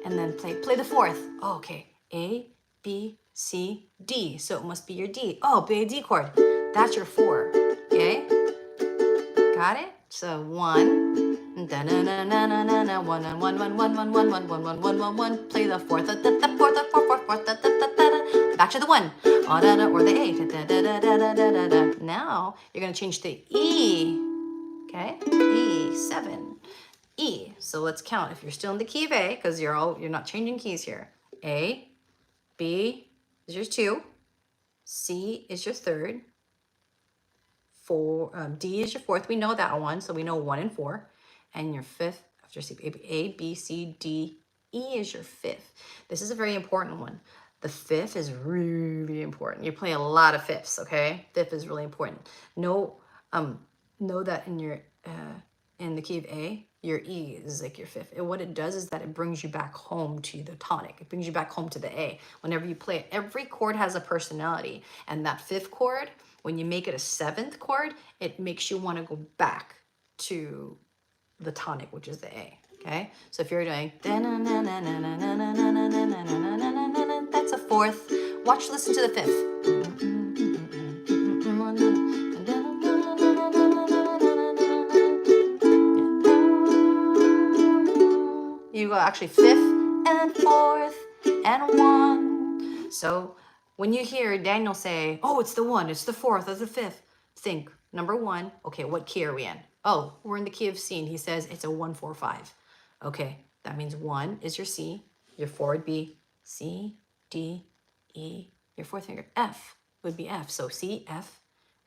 And then play the 4th. Oh, okay, A, B, C, D. So it must be your D. Oh, play a D chord. That's your 4. Okay? Got it? So 1. Da na na na na na na 1 and 1 1 1 1 1 1 1 1 1 1 1. Play the 4th, the 4th, the 4th, 4th, da da da da. Back to the 1, or the A. Da da da da da da da. Now you're gonna change to E. Okay, E7, E. So let's count. If you're still in the key of A, because you're not changing keys here. A, B is your 2, C is your 3rd, 4, D is your 4th. We know that one, so we know 1 and 4, and your 5th after C. A, B, C, D, E is your 5th. This is a very important one. The 5th is really important. You play a lot of 5ths, okay? 5th is really important. Know that in the key of A, your E is like your 5th. And what it does is that it brings you back home to the tonic. It brings you back home to the A. Whenever you play it, every chord has a personality. And that 5th chord, when you make it a 7th chord, it makes you want to go back to the tonic, which is the A. Okay? So if you're doing that's a 4th. Listen to the 5th. You go actually 5th and 4th and 1. So when you hear Daniel say, oh, it's the 1, it's the 4th, it's the 5th, think, number 1, okay, what key are we in? Oh, we're in the key of C, and he says it's a 1, 4, 5. Okay, that means 1 is your C, your 4 would be C, D, E, your 4th finger, F would be F. So C, F,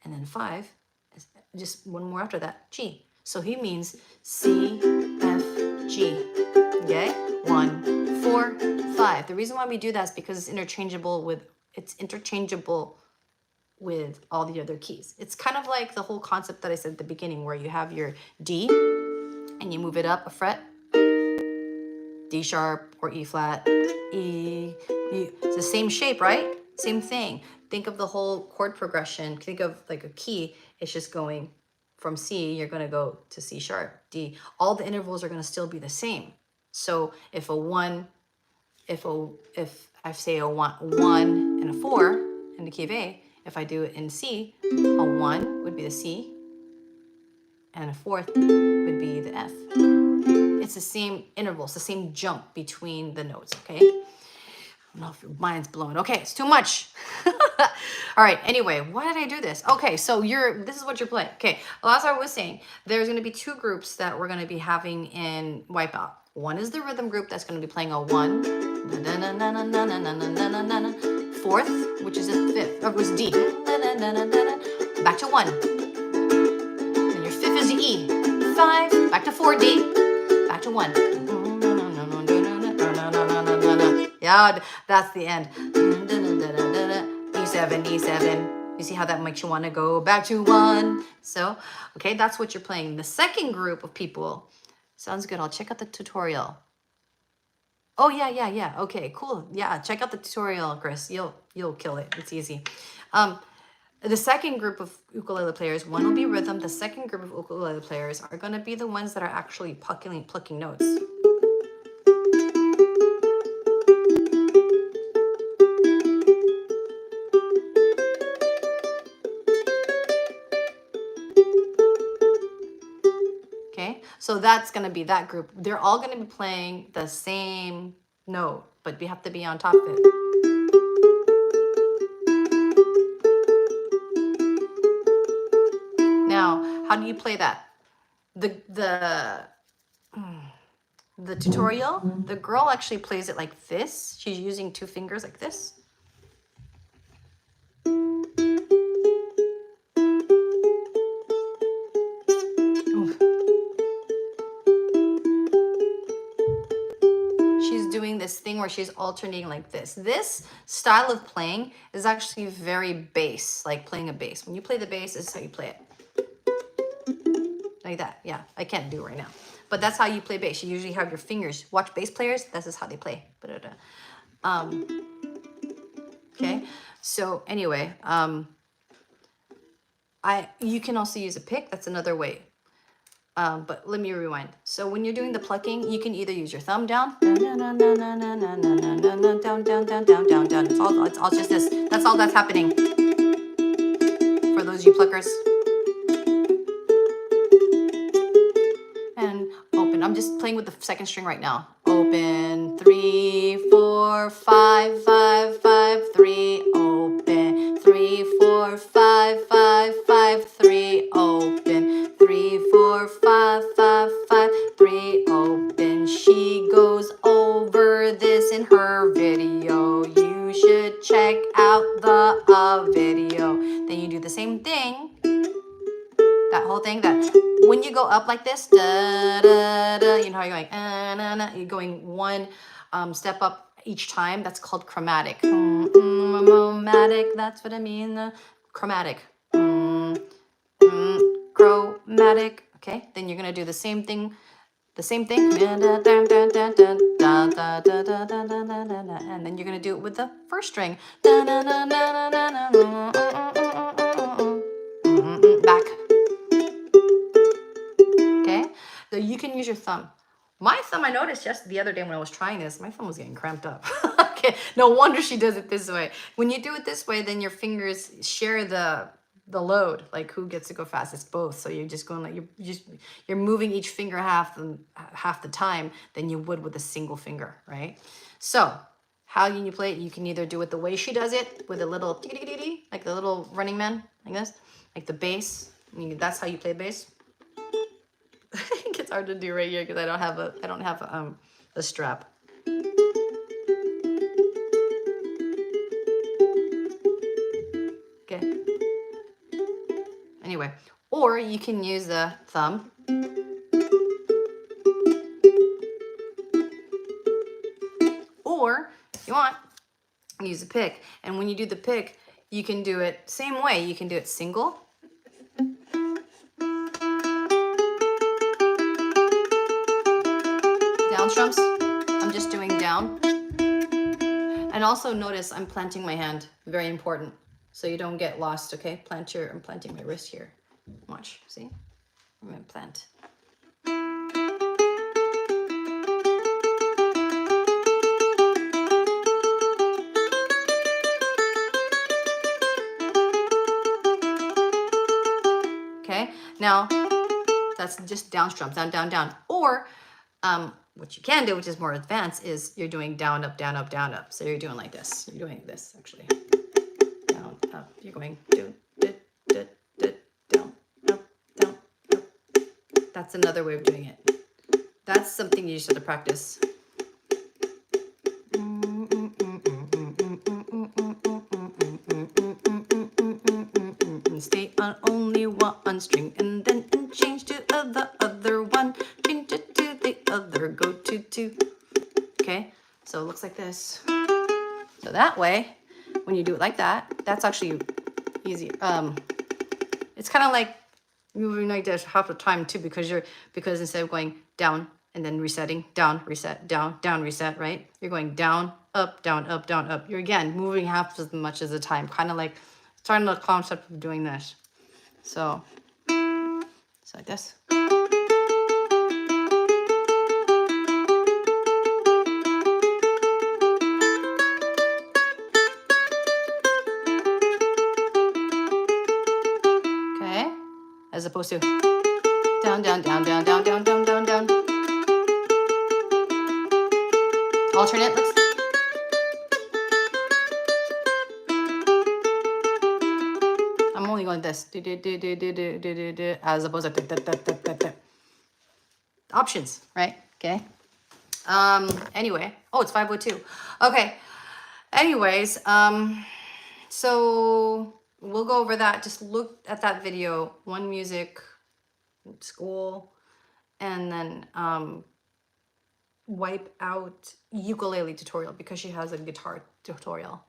and then 5 is just one more after that, G. So he means C, F, G. Okay, 1, 4, 5. The reason why we do that is because it's interchangeable with all the other keys. It's kind of like the whole concept that I said at the beginning, where you have your D and you move it up a fret, D sharp or E flat, E. It's the same shape, right? Same thing. think of the whole chord progression. Think of like a key. It's just going from C, you're going to go to C sharp, D. All the intervals are going to still be the same. So if if I say a one and a 4 in the key of A, if I do it in C, a 1 would be the C, and a 4th would be the F. It's the same intervals, the same jump between the notes, okay? I don't know if your mind's blown. Okay, it's too much. All right, anyway, why did I do this? Okay, so this is what you're playing. Okay, well, as I was saying, there's going to be 2 groups that we're going to be having in Wipeout. One is the rhythm group that's going to be playing a 1, 4th, which is a 5th, was D, back to 1. Then your 5th is the E, 5, back to 4, D, back to 1. Yeah, that's the end. E7, E7. You see how that makes you want to go back to 1. So, okay, that's what you're playing. The second group of people, sounds good. I'll check out the tutorial. Oh, yeah. Okay, cool. Yeah, check out the tutorial, Chris. You'll kill it. It's easy. The second group of ukulele players, one will be rhythm. The second group of ukulele players are going to be the ones that are actually plucking notes. So that's going to be that group. They're all going to be playing the same note, but we have to be on top of it. Now, how do you play that? The tutorial, the girl actually plays it like this. She's using 2 fingers like this. This thing where she's alternating like this. This style of playing is actually very bass, like playing a bass. When you play the bass, this is how you play it. Like that. Yeah, I can't do it right now. But that's how you play bass. You usually have your fingers. Watch bass players, this is how they play. Okay, so anyway, you can also use a pick. That's another way. But let me rewind. So when you're doing the plucking, you can either use your thumb down, down. It's all just this. That's all that's happening for those you pluckers. And open. I'm just playing with the second string right now. Open, 3, 4, 5, 5, 5, 3. Open, 3, 4, 5, 5, 5, 3. Open, 3, 4, 5, 5, 5, 3. Open. She goes over this in her video. You should check out the video. Then you do the same thing. That whole thing, that when you go up like this, da, da, da, you know how you're going, na, na, you're going one step up each time. That's called chromatic. Chromatic, that's what I mean. Chromatic. Chromatic. Okay, then you're gonna do the same thing. And then you're gonna do it with the first string. Back. Okay, so you can use your thumb. My thumb, I noticed just the other day when I was trying this, my thumb was getting cramped up. Okay, no wonder she does it this way. When you do it this way, then your fingers share the load. Like who gets to go fast? It's both. So you're just going like you're moving each finger half the time than you would with a single finger, right? So how can you play it? You can either do it the way she does it with a little like the little Running Man, like this, like the bass. That's how you play bass. It's hard to do right here because I don't have a strap. Okay. Anyway, or you can use the thumb. Or if you want, use a pick. And when you do the pick, you can do it same way. You can do it single. Down strums. I'm just doing down. And also notice I'm planting my hand. Very important. so you don't get lost, okay? I'm planting my wrist here. Watch, see? I'm gonna plant. Okay, now that's just down strums, down, down, down. Or what you can do, which is more advanced, is you're doing down, up, down, up, down, up. So you're doing like this. You're doing this actually. Down, up. You're going do, do, do, do, down, up, down, up. That's another way of doing it. That's something you just have to practice. Stay on only one string and then change to the other one. Change it to the other. Go to two. Okay, so it looks like this. So that way, when you do it like that, that's actually easy. It's kind of like moving like this half the time too, because instead of going down and then resetting, down, reset, down, down, reset, right? You're going down, up, down, up, down, up. You're again moving half as much as the time, kind of like starting the concept of doing this. So it's like this. Okay, as opposed to down, down, down, down, down, down, down, down, down. Alternate. Let's. I'm only going this, do, do, do, do, do, do, do, do, as opposed to da, da, da, da, da. Options, right? Okay. Anyway, oh, it's 5:02. Okay. Anyways, so we'll go over that. Just look at that video, One Music School, and then Wipeout ukulele tutorial, because she has a guitar tutorial.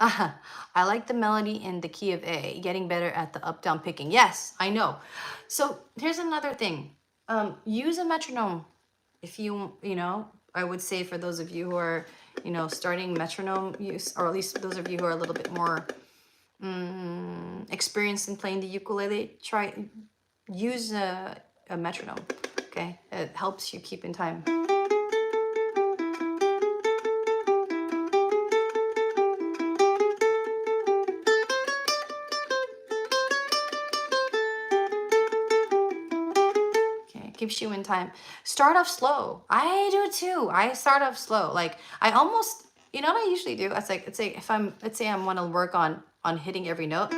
I like the melody in the key of A, getting better at the up down picking. Yes, I know. So here's another thing. Use a metronome. If you know, I would say for those of you who are, starting metronome use, or at least those of you who are a little bit more experienced in playing the ukulele, use a metronome. Okay, it helps you keep in time. Keeps you in time. Start off slow. I do it too. I start off slow. Like I almost, what I usually do? It's like, let's say I want to work on hitting every note.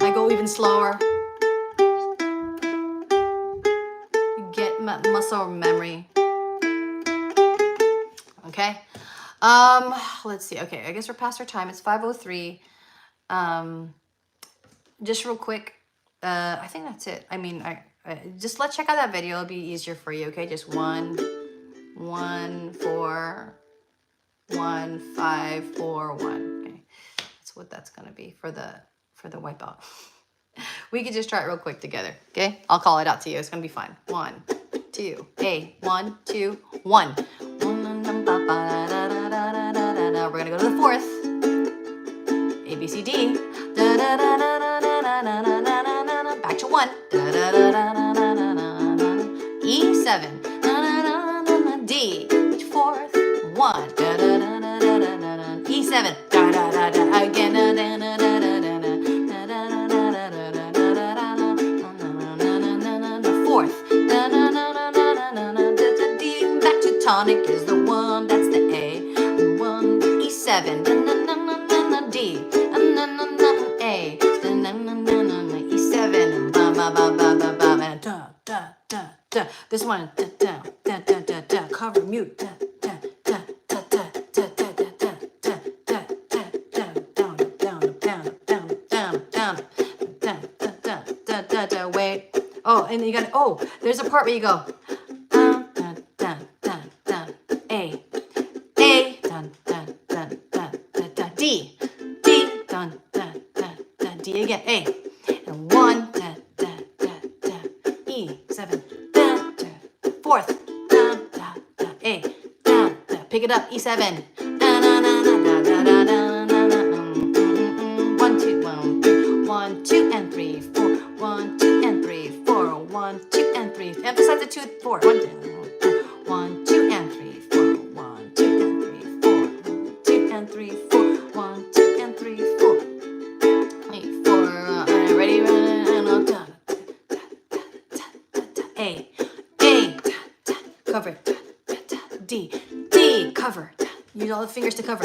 I go even slower. Get muscle memory. Okay. Let's see. Okay, I guess we're past our time. It's 5:03. Just real quick, I think that's it. I mean, I just check out that video. It'll be easier for you. Okay, just 1, 4, 1, 5, 4, 1. Okay, that's what that's gonna be for the wipeout. We could just try it real quick together. Okay, I'll call it out to you. It's gonna be fun. 1, 2, A, 1, 2, 1. We're gonna go to the fourth. A, B, C, D. Back to 1. E7. D. Fourth. 1. E7. Again. Fourth. D. Back to tonic is the 1. That's the A. 1. E7. D. A. E7. This one. Cover mute. Wait. Oh, and you got. Oh, there's a part where you go. A. D. D again. A. And 1. E7. Fourth. A. Pick it up, E7. 1, 2, 1, 3, 1, 2, and 3, 4. 1, 2, and 3, 4. 1, 2, and 3. Emphasize the 2, 4. 1, 2, and 3, 4. 1, 2, and 3, 4. 1, 2, and 3, 4. 1, 2, and 3, 4. 4. Ready? A, cover it. D, cover. Use all the fingers to cover.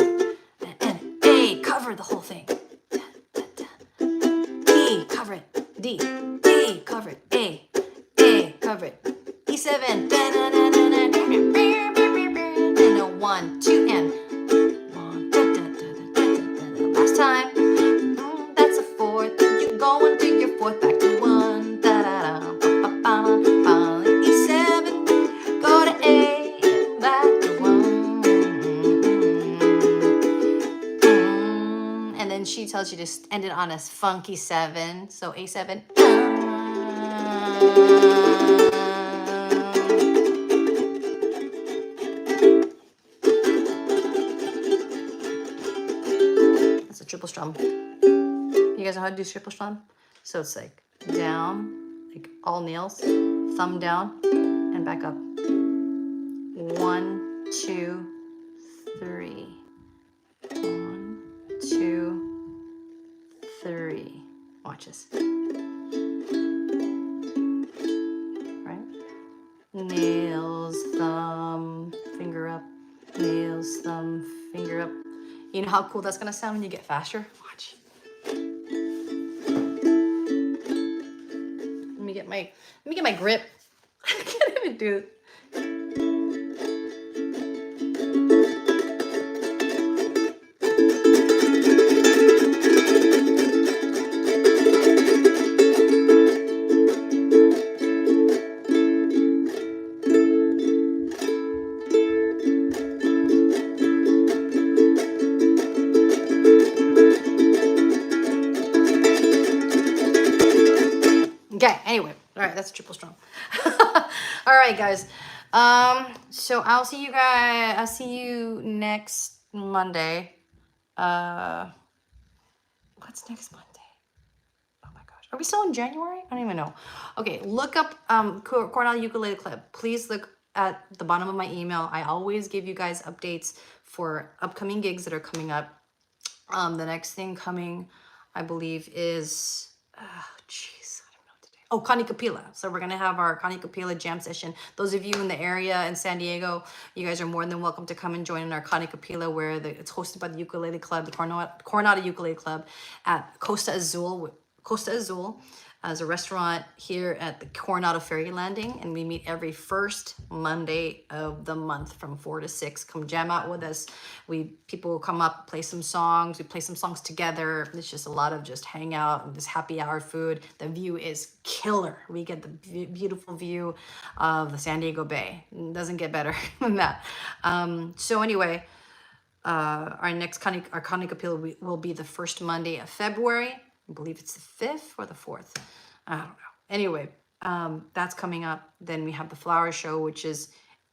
And A, cover the whole thing. E, cover it. D, cover it. A, cover it. E7. And a 1, 2, and 1. Last time. That's a 4th. You go into your 4th, back to 1. E7. Go to A, back to 1. And then she tells you to end it on a funky 7. So A7. That's a triple strum. You guys know how to do triple strum? So it's like down, like all nails, thumb down, and back up. 1, 2, 3. 1, 2, 3. Watch this. Right? Nails, thumb, finger up. Nails, thumb, finger up. You know how cool that's gonna sound when you get faster? Watch. Let me get my grip. I can't even do it. Okay, anyway, all right, that's a triple strum. All right, guys. So I'll see you next Monday. What's next Monday? Oh my gosh. Are we still in January? I don't even know. Okay, look up Coronado Ukulele Club. Please look at the bottom of my email. I always give you guys updates for upcoming gigs that are coming up. The next thing coming, I believe, is Connie Capilla. So we're going to have our Connie Capilla jam session. Those of you in the area in San Diego, you guys are more than welcome to come and join in our Connie Capilla, where it's hosted by the Ukulele Club, the Coronado Ukulele Club at Costa Azul as a restaurant here at the Coronado Ferry Landing. And we meet every first Monday of the month from 4 to 6. Come jam out with us. People will come up, play some songs. We play some songs together. It's just a lot of just hang out and this happy hour food. The view is killer. We get the beautiful view of the San Diego Bay. It doesn't get better than that. So anyway, our next Connie Capilla will be the first Monday of February. I believe it's the 5th or the 4th. I don't know. Anyway, that's coming up. Then we have the flower show, which is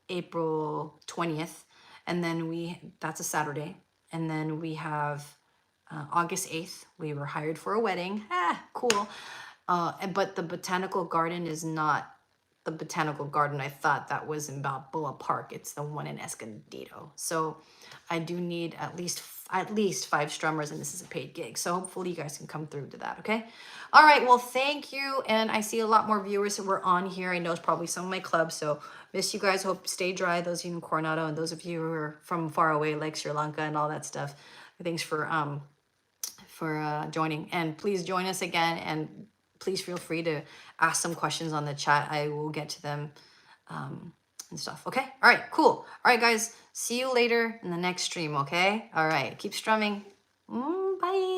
April 20th. And then that's a Saturday. And then we have August 8th. We were hired for a wedding. Cool. But the Botanical Garden is not the Botanical Garden I thought that was in Balboa Park. It's the one in Escondido. So I do need at least 5 strummers, and this is a paid gig. So hopefully you guys can come through to that, okay? All right, well, thank you. And I see a lot more viewers that were on here. I know it's probably some of my clubs, so miss you guys. Hope stay dry, those of you in Coronado, and those of you who are from far away, like Sri Lanka and all that stuff. Thanks for joining. And please join us again, and please feel free to ask some questions on the chat. I will get to them and stuff. Okay. All right, cool. All right, guys, see you later in the next stream. Okay. All right. Keep strumming. Bye.